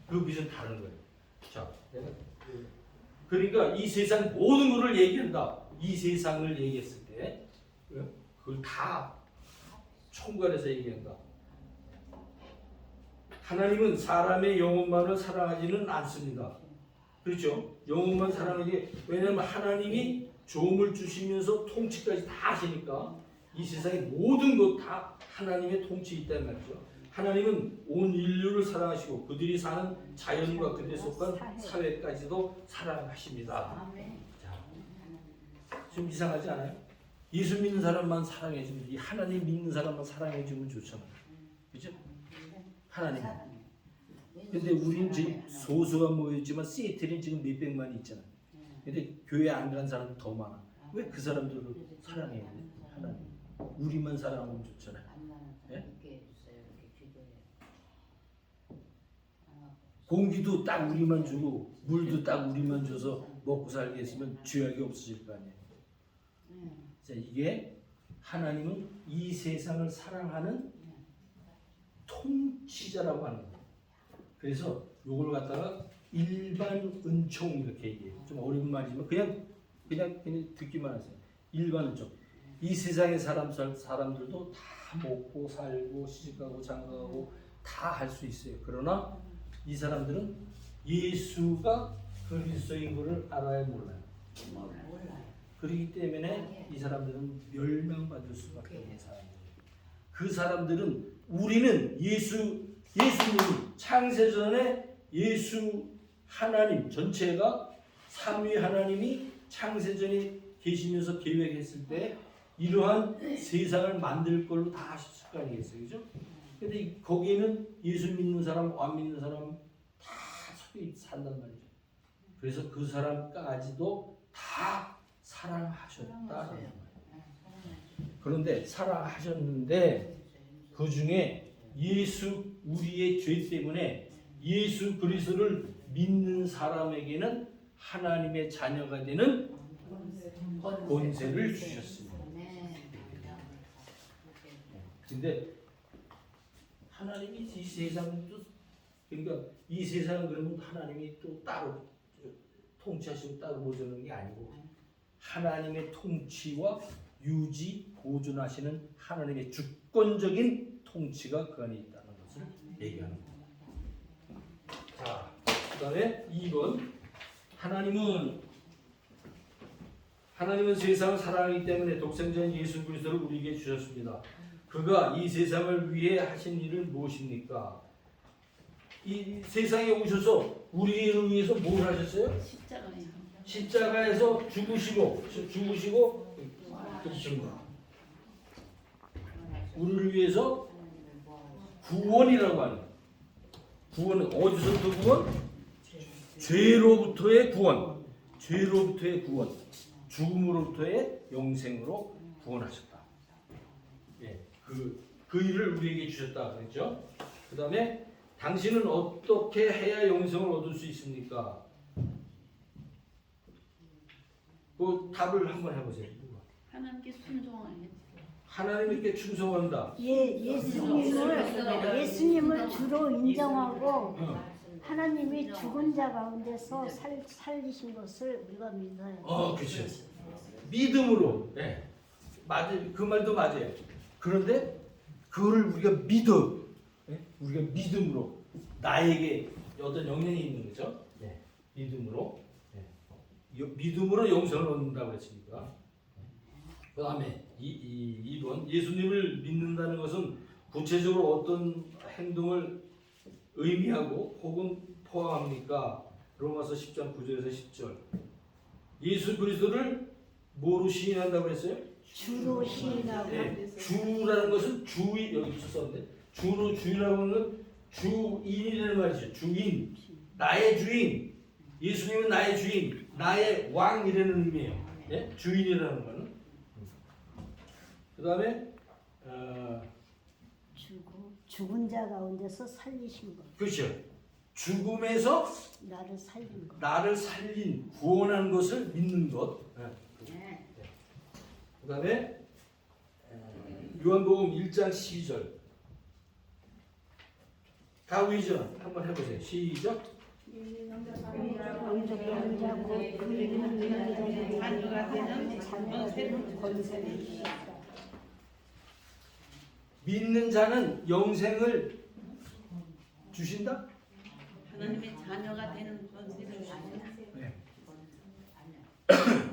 그 빛은 다른 거예요. 자, 그러니까 이 세상 모든 것을 얘기한다. 이 세상을 얘기했을 때 그걸 다 총괄해서 얘기한다. 하나님은 사람의 영혼만을 사랑하지는 않습니다. 그렇죠? 영혼만 사랑하지. 왜냐하면 하나님이 조음을 주시면서 통치까지 다 하시니까 이 세상의 모든 것 다 하나님의 통치에 있다는 말이죠. 하나님은 온 인류를 사랑하시고 그들이 사는 자연과 그들에 속한 사회까지도 사랑하십니다. 자, 좀 이상하지 않아요? 예수 믿는 사람만 사랑해주면, 이 하나님 믿는 사람만 사랑해주면 좋잖아요. 그죠? 하나님. 근데 우리는 지금 소수가 모였지만 시애틀은 지금 몇백만이 있잖아요. 근데 교회 안 간 사람은 더 많아. 왜 그 사람들을 사랑해야 돼? 하나님. 우리만 사랑하면 좋잖아요. 예? 공기도 딱 우리만 주고 물도 딱 우리만 줘서 먹고 살겠으면 죄악이 없어질 거 아니에요. 자, 이게 하나님은 이 세상을 사랑하는 통치자라고 하는 거예요. 그래서 이걸 갖다가 일반 은총 이렇게 얘기해요. 좀 어려운 말이지만 그냥 듣기만 하세요. 일반 은총. 이 세상의 사람들도 다 먹고 살고 시집가고 장가가고 다 할 수 있어요. 그러나 이 사람들은 예수가 그리스도인 것을 알아야 몰라요. 그렇기 때문에 이 사람들은 멸망받을 수밖에 없는 사람들이에요. 그 사람들은 우리는 예수님이 창세전에 예수 하나님 전체가 삼위 하나님이 창세전에 계시면서 계획했을 때 이러한 세상을 만들 걸로 다 하셨을 거 아니겠어요, 그죠? 근데 거기에는 예수 믿는 사람, 안 믿는 사람 다 속에 산단 말이죠. 그래서 그 사람까지도 다 사랑하셨다는 거예요. 그런데 사랑하셨는데 그 중에 우리의 죄 때문에 예수 그리스도를 믿는 사람에게는 하나님의 자녀가 되는 권세를 주셨습니다. 근데 하나님이 이 세상도 그러니까 이 세상은 그러면 하나님이 또 따로 통치하시고 따로 보존하는 게 아니고 하나님의 통치와 유지 보존하시는 하나님의 주권적인 통치가 그 안에 있다는 것을 얘기하는 겁니다. 자, 그다음에 2번 하나님은 세상을 사랑하기 때문에 독생자인 예수 그리스도를 우리에게 주셨습니다. 그가 이 세상을 위해 하신 일은 무엇입니까? 이 세상에 오셔서 우리를 위해서 뭘 하셨어요? 십자가에서 죽으시고 그렇습니다. 우리를 위해서 구원이라고 하는 구원은 어디서부터 구원? 죄로부터의 구원, 죽음으로부터의 영생으로 구원하셨다. 예, 그 일을 우리에게 주셨다 그랬죠. 그 다음에 당신은 어떻게 해야 영생을 얻을 수 있습니까? 그 답을 한번 해보세요. 하나님께 순종하는 하나님께 충성한다. 예수님을 주로 인정하고 하나님이 죽은 자 가운데서 살리신 것을 우리가 믿어요. 그렇죠. 믿음으로. 네. 맞아요. 그 말도 맞아요. 그런데 그거를 우리가 믿어. 네? 우리가 믿음으로 나에게 어떤 영향이 있는 거죠. 네. 믿음으로. 네. 믿음으로 영생을 얻는다고 했으니까. 그 다음에 2번 예수님을 믿는다는 것은 구체적으로 어떤 행동을 의미하고 혹은 포함합니까? 로마서 10장 9절에서 10절. 예수 그리스도를 뭐로 시인한다고 했어요? 주로 시인하고. 네. 주라는 것은 여기 썼는데 주로 주인이라고 하는 건 주인이라는 말이죠. 주인, 나의 주인. 예수님은 나의 주인, 나의 왕이라는 의미예요. 네? 주인이라는 거는. 그 다음에 죽은 자 가운데서 살리신 것. 그렇죠. 죽음에서 나를 살린 구원한 것을 믿는 것. 네. 그 다음에 요한복음 1장 12절. 다위전 한번 해보세요. 시작. 믿는 자는 영생을 주신다? 하나님의 자녀가 되는 권세를 주신다. 네.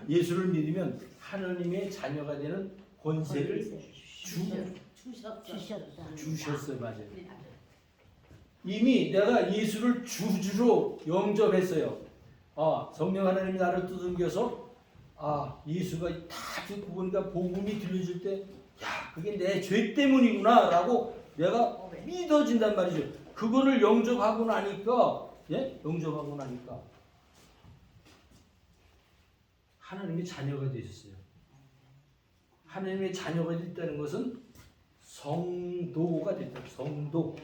예수를 믿으면 하나님의 자녀가 되는 권세를 주셨어요. 맞아요. 이미 내가 예수를 주주로 영접했어요. 성령 하나님이 나를 두들겨서 예수가 다 듣고 보니까 복음이 들려줄 때 그게 내 죄 때문이구나라고 내가 믿어진단 말이죠. 그거를 영접하고 나니까 하나님의 자녀가 되셨어요. 하나님의 자녀가 됐다는 것은 성도가 됐다. 성도.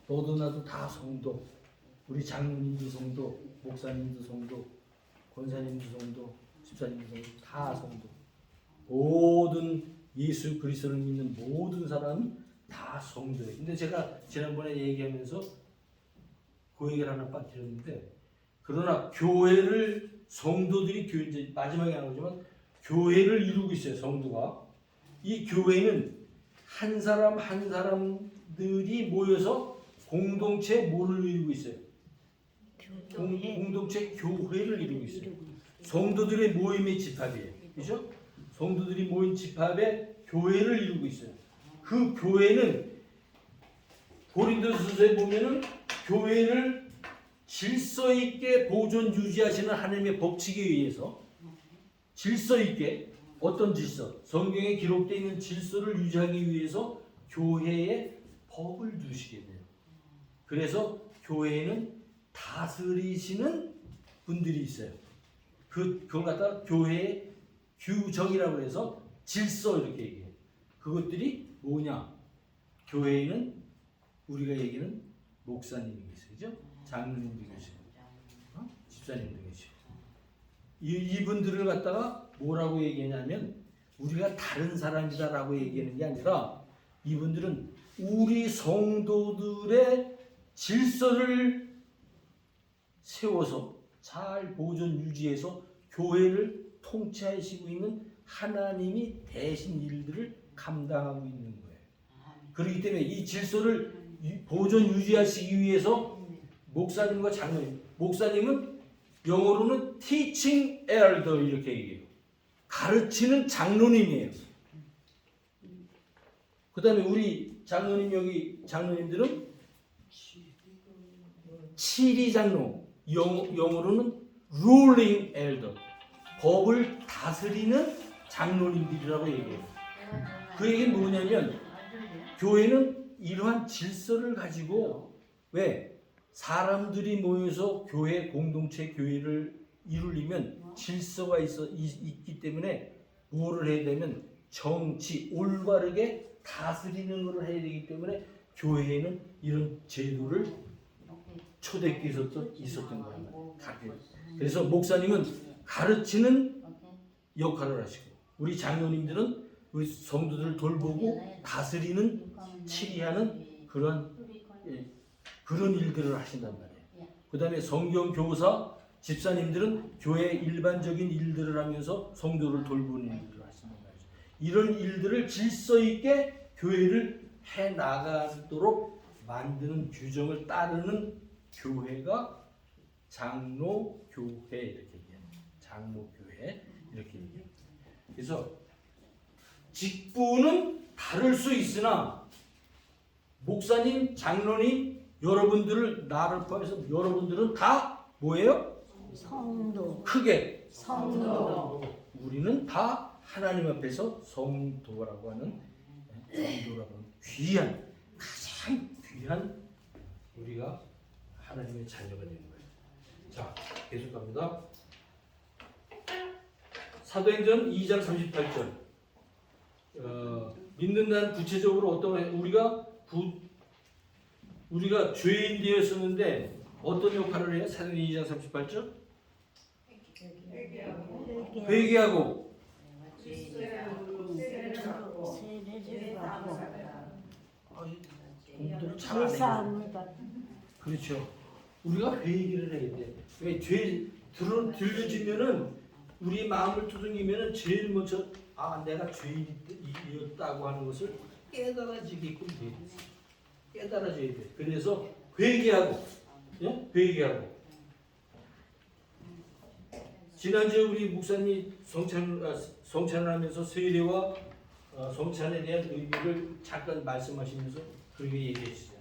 너도 나도 다 성도. 우리 장로님도 성도. 목사님도 성도, 권사님도 성도, 집사님도 성도, 다 성도. 모든 예수 그리스도를 믿는 모든 사람은 다 성도예요. 근데 제가 지난번에 얘기하면서 그 얘기를 하나 빠뜨렸는데, 그러나 교회를 성도들이 이제 마지막에 하는 거지만 교회를 이루고 있어요. 성도가. 이 교회는 한 사람 한 사람들이 모여서 공동체 뭐를 이루고 있어요? 공동체 교회를 이루고 있어요. 성도들의 모임의 집합이에요. 그렇죠? 성도들이 모인 집합의 교회를 이루고 있어요. 그 교회는 고린도서에 보면은 교회를 질서 있게 보존 유지하시는 하나님의 법칙에 의해서 질서 있게, 어떤 질서? 성경에 기록되어 있는 질서를 유지하기 위해서 교회에 법을 두시게 돼요. 그래서 교회에는 다스리시는 분들이 있어요. 그걸 갖다 교회의 규정이라고 해서 질서 이렇게 얘기해요. 그것들이 뭐냐? 교회에는 우리가 얘기하는 목사님이 계시죠. 그죠? 장로님도 계시고, 집사님도 계시고. 이분들을 갖다가 뭐라고 얘기하냐면 우리가 다른 사람이다라고 얘기하는 게 아니라 이분들은 우리 성도들의 질서를 세워서 잘 보존 유지해서 교회를 통치하시고 있는 하나님이 대신 일들을 감당하고 있는 거예요. 그렇기 때문에 이 질서를 보존 유지하시기 위해서 목사님과 장로님, 목사님은 영어로는 teaching elder 이렇게 얘기해요. 가르치는 장로님이에요. 그 다음에 우리 장로님, 여기 장로님들은 치리 장로, 영어로는 ruling elder, 법을 다스리는 장로님들이라고 얘기해요. 그 얘기는 뭐냐면 교회는 이러한 질서를 가지고, 왜? 사람들이 모여서 교회 공동체 교회를 이루려면 질서가 있기 때문에 뭐를 해야 되면 정치, 올바르게 다스리는 것을 해야 되기 때문에 교회에는 이런 제도를 초대교회에서도 있었던 거예요. 그래서 목사님은 가르치는 역할을 하시고, 우리 장로님들은 우리 성도들을 돌보고 다스리는, 치리하는 그런 일들을 하신단 말이에요. 그 다음에 성경 교사, 집사님들은 교회 일반적인 일들을 하면서 성도를 돌보는 일들을 하신단 말이죠. 이런 일들을 질서 있게 교회를 해 나가도록 만드는 규정을 따르는 교회가 장로교회 이렇게 얘기해요. 장로교회 이렇게 얘기해요. 그래서 직분은 다를 수 있으나 목사님, 장로님, 여러분들을, 나를 포함해서 여러분들은 다 뭐예요? 성도. 크게 성도. 우리는 다 하나님 앞에서 성도라고 하는, 성도라고 하는 귀한, 가장 귀한 우리가 하나님의 자녀가 되는 거예요. 자, 계속 갑니다. 사도행전 2장 38절. 믿는다는 구체적으로 어떤, 우리가 죄인 되었었는데 어떤 역할을 해요? 사도행전 2장 38절. 회개하고 세례를 받고 공부를 잘안 제사함을 받고. 그렇죠. 우리가 회개를 해야 돼. 왜? 죄 들려지면은 우리 마음을 두둥이면은 제일 먼저 내가 죄인이었다고 하는 것을 깨달아지게끔 돼. 깨달아져야 돼. 그래서 회개하고, 예? 회개하고. 지난주에 우리 목사님이 성찬을 하면서 세례와 성찬에 대한 의미를 잠깐 말씀하시면서 그렇게 얘기해 주세요.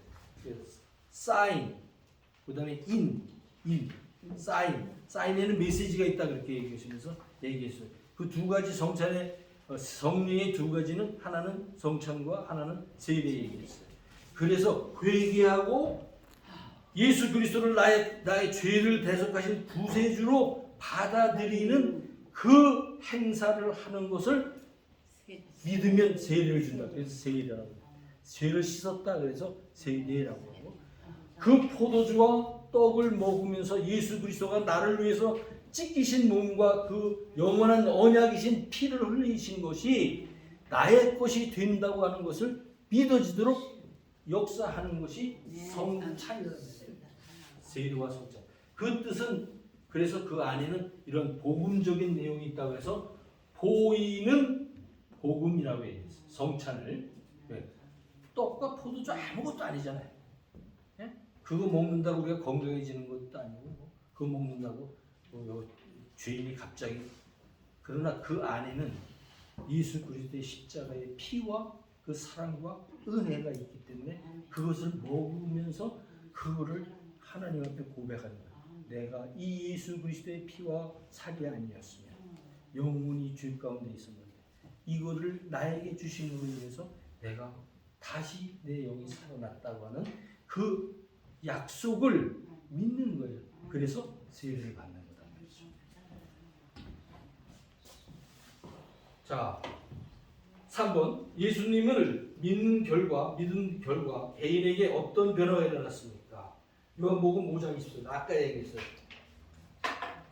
사인, 그 다음에 사인에는 메시지가 있다 그렇게 얘기하시면서 얘기했어요. 그 두 가지 성찬의 성령의 두 가지는 하나는 성찬과 하나는 세례 얘기했어요. 그래서 회개하고 예수 그리스도를 나의 죄를 대속하신 구세주로 받아들이는 그 행사를 하는 것을 믿으면 세례를 준다. 그래서 세례라고. 죄를 씻었다 그래서 세례라고 하고, 그 포도주와 떡을 먹으면서 예수 그리스도가 나를 위해서 찢기신 몸과 그 영원한 언약이신 피를 흘리신 것이 나의 것이 된다고 하는 것을 믿어지도록 역사하는 것이 성찬이라는 거예요. 세례와 성찬. 그 뜻은 그래서 그 안에는 이런 복음적인 내용이 있다고 해서 보이는 복음이라고 해요. 성찬을. 떡과 포도주 아무것도 아니잖아요. 예? 그거 먹는다고 우리가 건강해지는 것도 아니고 그거 먹는다고 죄인이 갑자기. 그러나 그 안에는 예수 그리스도의 십자가의 피와 그 사랑과 은혜가 있기 때문에 그것을 먹으면서 그거를 하나님 앞에 고백하는 거예요. 내가 이 예수 그리스도의 피와 살이 아니었으면 영혼이 죄 가운데 있었는데 이거를 나에게 주심으로 인해서 내가 다시 내 영이 살아났다고 하는 그 약속을 믿는 거예요. 그래서 세례를 받는 거다 말이죠. 자, 3번 예수님을 믿는 결과 개인에게 어떤 변화가 일어났습니까? 요한복음 5장 20절 아까 얘기했어요.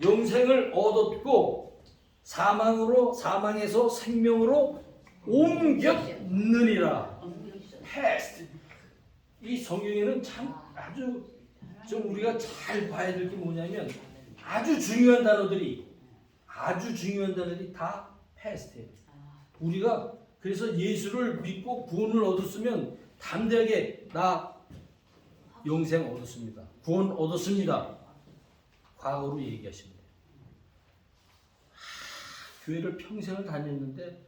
영생을 얻었고 사망에서 생명으로 옮겼느니라. 패스트. 이 성경에는 참 아주 좀 우리가 잘 봐야 될 게 뭐냐면 아주 중요한 단어들이 다 패스트예요. 우리가 그래서 예수를 믿고 구원을 얻었으면 담대하게 나 영생 얻었습니다. 구원 얻었습니다. 과거로 얘기하시면 돼요. 교회를 평생을 다녔는데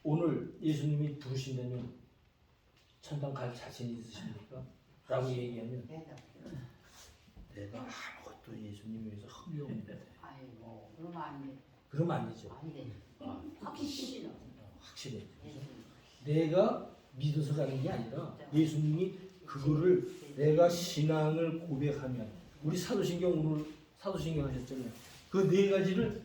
오늘 예수님이 부르신다면 천당 갈 자신이 있으십니까? 라고 얘기하면 내가 아무것도 예수님 위해서 흥미없는데 그러면 안 돼. 그러면 안 되죠. 안 돼. 확실히. 확실해. 내가 믿어서 가는 게 아니라 예수님이 그거를 내가 신앙을 고백하면 우리 사도신경 오늘 사도신경 하셨잖아요. 그 네 가지를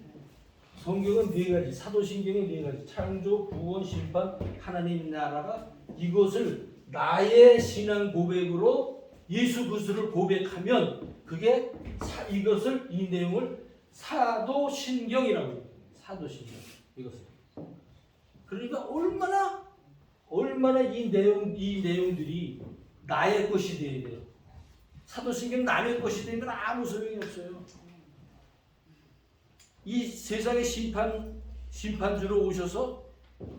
성경은 네 가지 사도신경의 네 가지 창조, 구원, 심판, 하나님 나라가 이것을 나의 신앙 고백으로 예수 그리스도를 고백하면 그게 이것을 이 내용을 사도신경이라고 해요. 사도신경 이것을. 그러니까 얼마나 이 내용들이 나의 것이 되어야 돼요. 사도신경 남의 것이 되면 아무 소용이 없어요. 이 세상의 심판주로 오셔서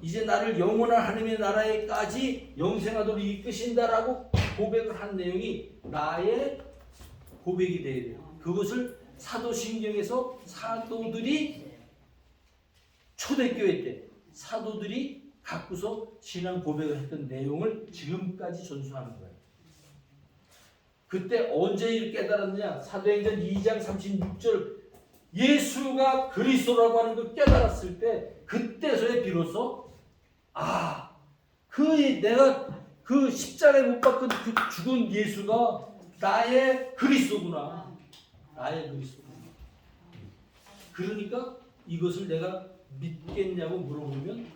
이제 나를 영원한 하나님의 나라에까지 영생하도록 이끄신다라고 고백을 한 내용이 나의 고백이 되어야 돼요. 그것을 사도신경에서 사도들이 초대교회 때 사도들이 갖고서 신앙 고백을 했던 내용을 지금까지 전수하는 거예요. 그때 언제 이를 깨달았느냐? 사도행전 2장 36절 예수가 그리스도라고 하는 걸 깨달았을 때 그때서야 비로소 내가 그 십자가에 못 박힌 그 죽은 예수가 나의 그리스도구나. 나의 그리스도구나. 그러니까 이것을 내가 믿겠냐고 물어보면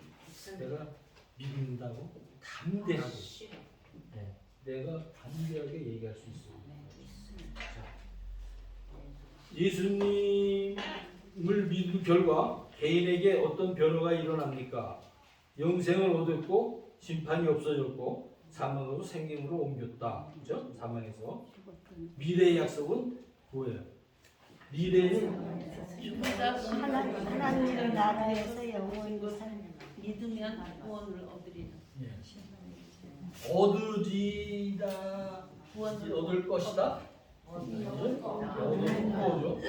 내가 믿는다고 담대하게 내가 담대하게 얘기할 수 있어요. 예수님을 믿은 결과 개인에게 어떤 변화가 일어납니까? 영생을 얻었고 심판이 없어졌고 사망으로 생명으로 옮겼다. 그죠? 사망에서. 미래의 약속은 뭐예요? 미래는 하나님의 나라에서 영원히 믿으면 구원을 얻으리라. 얻으리라. 얻을 것이다. 얻을 거죠.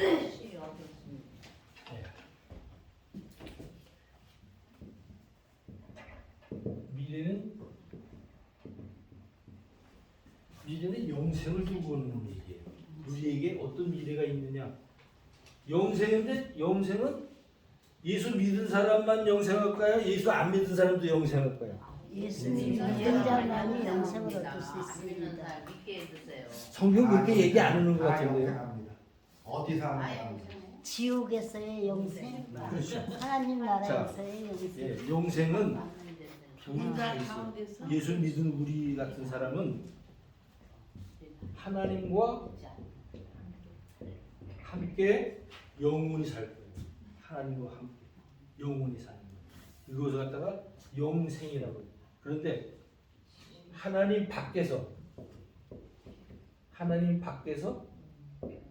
미래는 영생을 두고 오는 얘기예요. 우리에게 어떤 미래가 있느냐? 영생인데 영생은 예수 믿은 사람만 영생할까요? 예수 안 믿은 사람도 영생할까요? 예수 믿는 자만이 영생을 얻을 수 안 믿는 있습니다. 사람 믿게 해주세요. 성경 그렇게 얘기 안 하는 것 같은데요. 어디서 하는 아예 거야? 지옥에서의 영생, 그렇죠. 하나님 나라에서의 영생. 예, 영생은 인자 가운데서 예수 믿은 우리 같은 사람은 하나님과 함께 영원히 살 거예요. 하나님과 함께 영원히 사는 거예요. 이것을 갖다가 영생이라고 해요. 그런데 하나님 밖에서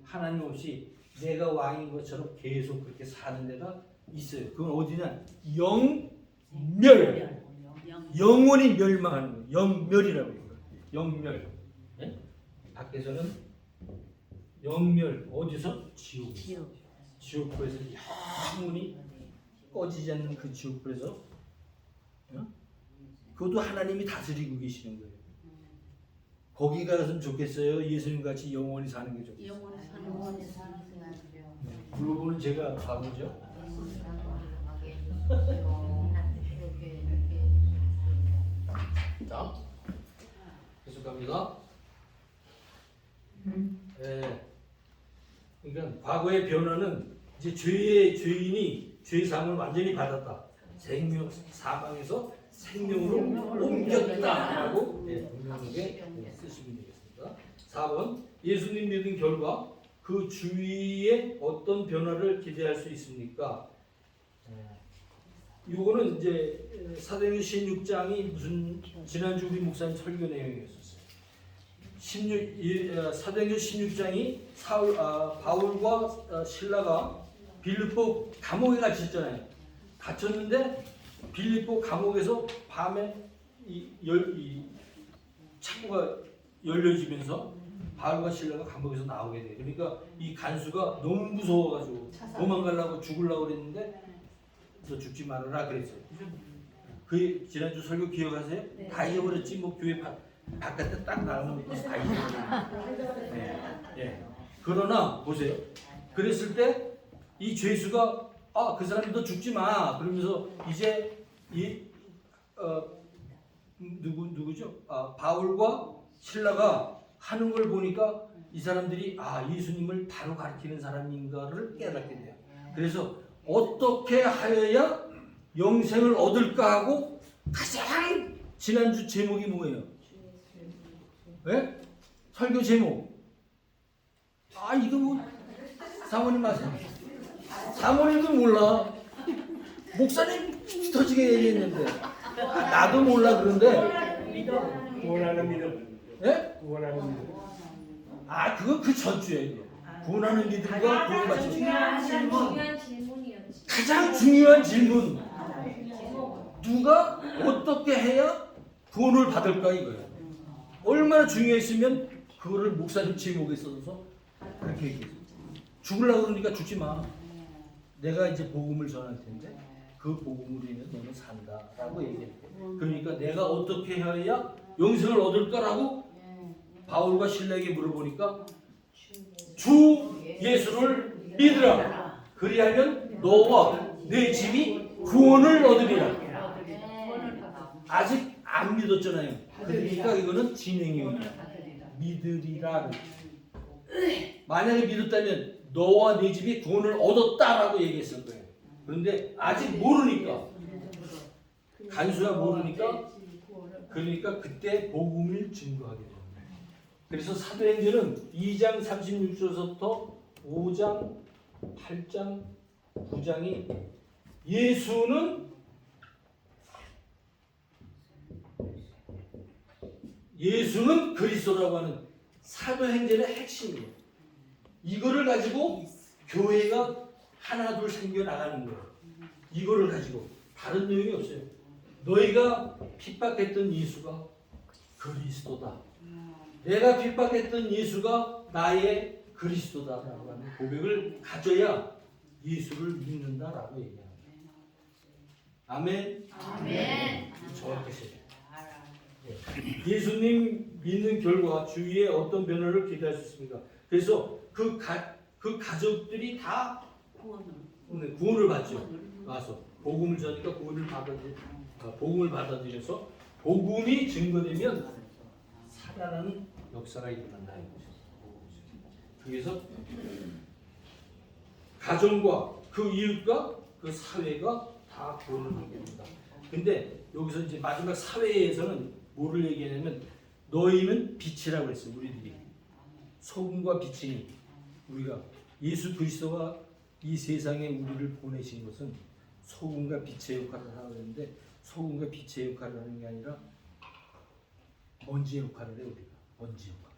하나님 없이 내가 왕인 것처럼 계속 그렇게 사는 데가 있어요. 그건 어디냐? 영멸. 영원히 멸망하는 거예요. 영멸이라고 해요. 영멸. 네? 밖에서는 영멸. 어디서? 지옥. 지옥불에서 영원히 꺼지지 않는 그 지옥불에서 그것도 하나님이 다스리고 계시는 거예요. 거기 가서는 좋겠어요? 예수님 같이 영원히 사는 게 좋겠어요? 영원히 사는 물어보는 제가 바보죠? 자, 계속 갑니다. 그러니까 과거의 변화는 이제 죄인이 죄의 상을 완전히 받았다. 사망에서 생명으로 옮겼다라고 분명하게 쓰시면 되겠습니다. 4번 예수님 믿은 결과 그 주위에 어떤 변화를 기대할 수 있습니까? 이거는 이제 사도행전 16장이 무슨 지난주 우리 목사님 설교 내용이었었어요. 사도행전 16장이 바울과 신라가 빌립보 감옥에 갇혔잖아요. 갇혔는데 빌립보 감옥에서 밤에 이 창고가 열려지면서 바울과 신라가 감옥에서 나오게 돼요. 그러니까 이 간수가 너무 무서워가지고 도망가려고 죽으려고 그랬는데 너 죽지 말아라 그랬어요. 그 지난주 설교 기억하세요? 네. 다 잊어버렸지. 뭐 교회 바깥에 딱 나오는 것도 다 잊어버렸어요. 네. 그러나 보세요. 그랬을 때 이 죄수가 그 사람이 너 죽지 마 그러면서 이제 누구죠? 바울과 신라가 하는 걸 보니까 이 사람들이 예수님을 바로 가리키는 사람인가를 깨닫게 돼요. 그래서 어떻게 하여야 영생을 얻을까 하고 가장 지난주 제목이 뭐예요? 네? 설교 제목. 이거 뭐 사모님 아세요? 사모님도 몰라. 목사님 터지게 얘기했는데 나도 몰라. 그런데 구원하는 믿음. 예? 구원하는 믿음. 그거 그 전주에 구원하는 믿음과 구원받지. 중요한 질문이었지. 가장 중요한 질문. 누가 어떻게 해야 구원을 받을까 이거예요. 얼마나 중요했으면 그거를 목사님 제목에 써서 그렇게 얘기했어요. 죽으려고 그러니까 죽지 마. 내가 이제 복음을 전할 텐데 그 복음으로 인해 너는 산다라고 얘기했어요. 그러니까 내가 어떻게 해야 영생을 얻을까라고 바울과 신라에게 물어보니까 주 예수를 믿으라. 그리하면 너와 내 집이 구원을 얻으리라. 아직 안 믿었잖아요. 그러니까 이거는 진행형이야. 믿으리라. 만약에 믿었다면 너와 네 집이 구원을 얻었다라고 얘기했을 거예요. 그런데 아직 모르니까, 간수가 모르니까, 그러니까 그때 복음을 증거하게 됩니다. 그래서 사도행전은 2장 36절부터 5장, 8장, 9장이 예수는 그리스도라고 하는 사도행전의 핵심이에요. 이거를 가지고 교회가 하나둘 생겨나가는 거예요. 이거를 가지고 다른 내용이 없어요. 너희가 핍박했던 예수가 그리스도다. 내가 핍박했던 예수가 나의 그리스도다라고 하는 고백을 가져야 예수를 믿는다라고 얘기합니다. 아멘. 아멘. 정확하세요. 예수님 믿는 결과 주위에 어떤 변화를 기대할 수 있습니까? 그래서 그 가족들이 다 구원을 받죠. 와서 복음을 전하니까 복음을 받아들여서 복음이 증거되면 살아나는 역사가 일어난다. 그래서 가정과 그 이웃과 그 사회가 다 구원을 받게 됩니다. 근데 여기서 이제 마지막 사회에서는 뭐를 얘기하냐면 너희는 빛이라고 했어요. 우리들이 소금과 빛이니 우리가 예수 그리스도가 이 세상에 우리를 보내신 것은 소금과 빛의 역할을 하는데 소금과 빛의 역할을 하는 게 아니라 먼지 역할을 해. 우리가 먼지 역할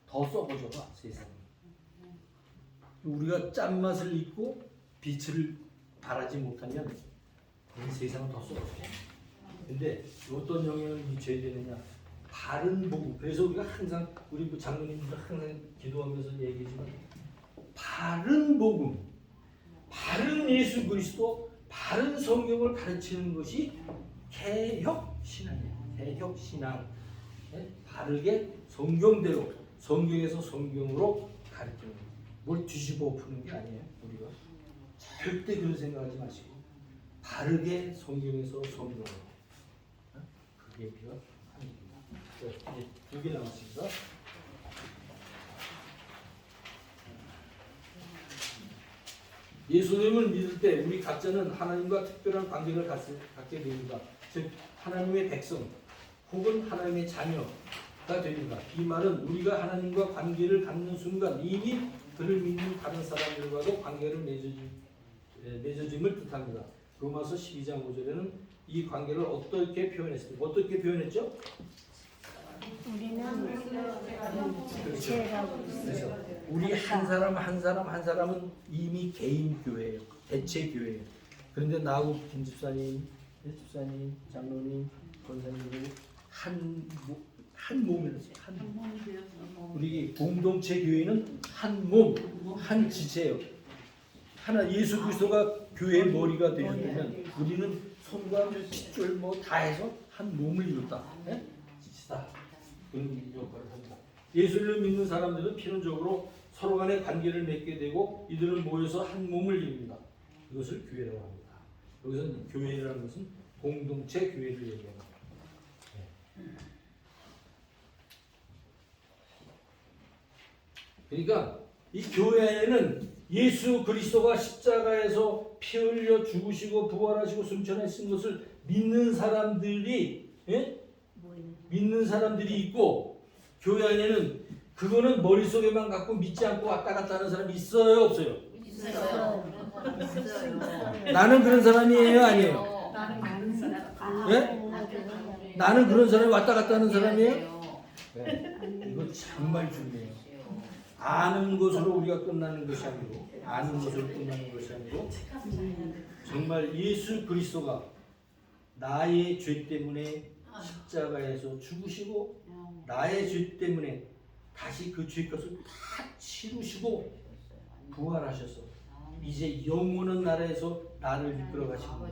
더 썩어져가 세상에. 우리가 짠맛을 잊고 빛을 발하지 못하면 이 세상은 더 썩어져. 근데 어떤 영향을 미쳐야 되느냐? 바른 복음. 그래서 우리가 항상 우리 장로님들 항상 기도하면서 얘기하지만 바른 복음, 바른 예수 그리스도, 바른 성경을 가르치는 것이 개혁 신앙이에요. 개혁 신앙. 네? 바르게 성경대로 성경에서 성경으로 가르치는 거예요. 뭘 뒤집어 푸는 게 아니에요. 우리가 절대 그런 생각하지 마시고 바르게 성경에서 성경으로. 그게 우리가 하는 겁니다. 이제 2개 남았습니다. 예수님을 믿을 때 우리 각자는 하나님과 특별한 관계를 갖게 됩니다. 즉 하나님의 백성 혹은 하나님의 자녀가 됩니다. 이 말은 우리가 하나님과 관계를 갖는 순간 이미 그를 믿는 다른 사람들과도 관계를 맺어짐을 뜻합니다. 로마서 12장 5절에는 이 관계를 어떻게 표현했습니까? 어떻게 표현했죠? 우리는 지체라고 그래서 있어요. 우리 한 사람 한 사람은 이미 개인 교회예요. 대체 교회예요. 그런데 나하고 김 집사님, 배 집사님, 장로님, 권사님들이 한 몸이었어요. 한 몸. 우리 공동체 교회는 한 몸, 한 지체예요. 하나 예수 그리스도가 교회의 머리가 되셨다면 우리는 손과 핏줄 뭐 다 해서 한 몸을 이뤘다. 네? 지치다. 그런 역할을 합니다. 예수를 믿는 사람들은 필연적으로 서로 간의 관계를 맺게 되고 이들은 모여서 한 몸을 이룹니다. 이것을 교회라고 합니다. 여기서 교회라는 것은 공동체 교회를 얘기합니다. 네. 그러니까 이 교회 안에는 예수 그리스도가 십자가에서 피 흘려 죽으시고 부활하시고 승천하신 것을 믿는 사람들이 믿는 사람들이 있고 교회 안에는 그거는 머릿속에만 갖고 믿지 않고 왔다 갔다 하는 사람이 있어요 없어요? 있어요. 나는 그런 사람이에요 아니에요? 나는 그런 사람이 왔다 갔다 하는 사람이에요? 네. 이거 정말 중요해요. 아는 것으로 우리가 끝나는 것이 아니고 아는 것으로 끝나는 것이 아니고 정말 예수 그리스도가 나의 죄 때문에 십자가에서 죽으시고 나의 죄 때문에 다시 그 죄값을 다 치루시고 부활하셔서 이제 영원한 나라에서 나를 이끌어 가시고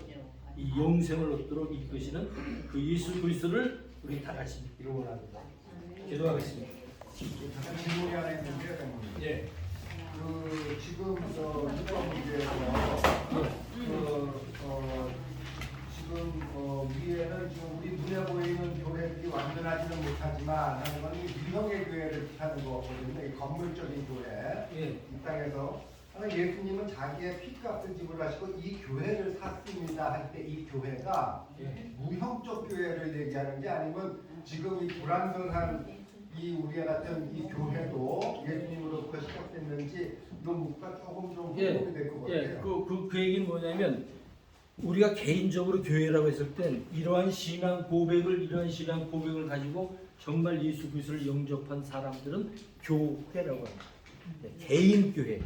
이 영생을 얻도록 이끄시는 그 예수 그리스도를 우리 다 같이 믿기를 원합니다. 기도하겠습니다. 잠깐 질문이 하나 있는데요, 장모님. 예. 지금 입법 문제에서 지금 위에는 지금 우리 눈에 보이는 교회들이 완전하지는 못하지만 하는 건 유형의 교회를 뜻하는 거거든요. 이 건물적인 교회. 예. 이 땅에서 예수님은 자기의 피값을 지불하시고 이 교회를 샀습니다 할 때 이 교회가 무형적 교회를 얘기하는 게 아니면 지금 이 불완전한 이 우리와 같은 이 교회도 예수님으로부터 시작됐는지 이 묵가 조금 좀 궁금이 될 것 같아요. 그 얘기는 뭐냐면 우리가 개인적으로 교회라고 했을 땐 이러한 신앙 고백을 가지고 정말 예수 그리스도를 영접한 사람들은 교회라고 합니다. 개인 교회.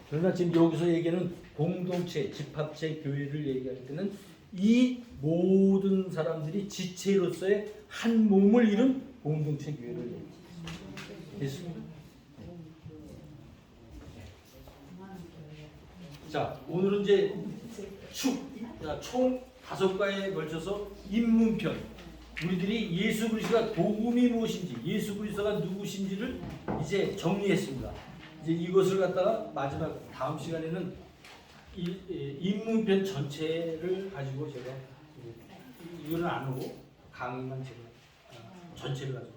그러나 지금 여기서 얘기하는 공동체, 집합체 교회를 얘기할 때는 이 모든 사람들이 지체로서의 한 몸을 이룬 공동체 교회를 얘기합니다. 됐습니다. 자, 오늘은 이제 총 5과에 걸쳐서 입문편. 우리들이 예수 그리스도가 복음이 무엇인지, 예수 그리스도가 누구신지를 이제 정리했습니다. 이제 이것을 갖다가 마지막 다음 시간에는 입문편 전체를 가지고 제가 이거는 안 하고 강의만 제가 전체를 가지고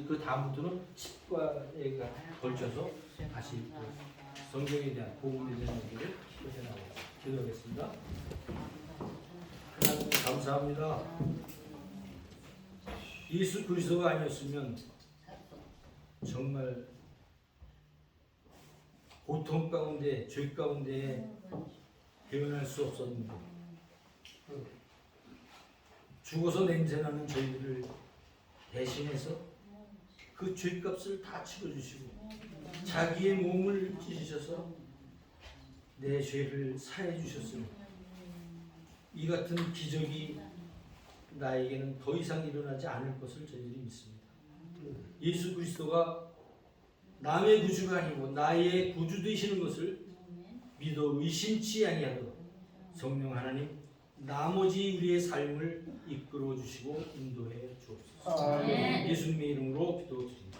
그 다음부터는 10과에 걸쳐서 다시 성경에 대한 복음에 대한 얘기를 해나가고 기도하겠습니다. 하나님 감사합니다. 예수 그리스도가 아니었으면 정말 고통 가운데 죄 가운데 헤어날 수 없었는데 죽어서 냄새나는 저희들을 대신해서 그 죄값을 다 치러주시고 자기의 몸을 찢으셔서 내 죄를 사해 주셨으니 이 같은 기적이 나에게는 더 이상 일어나지 않을 것을 저희들이 믿습니다. 예수 그리스도가 남의 구주가 아니고 나의 구주 되시는 것을 믿어 의심치 아니하도록 성령 하나님 나머지 우리의 삶을 이끌어 주시고 인도해 주옵소서. 예수님의 이름으로 기도드립니다.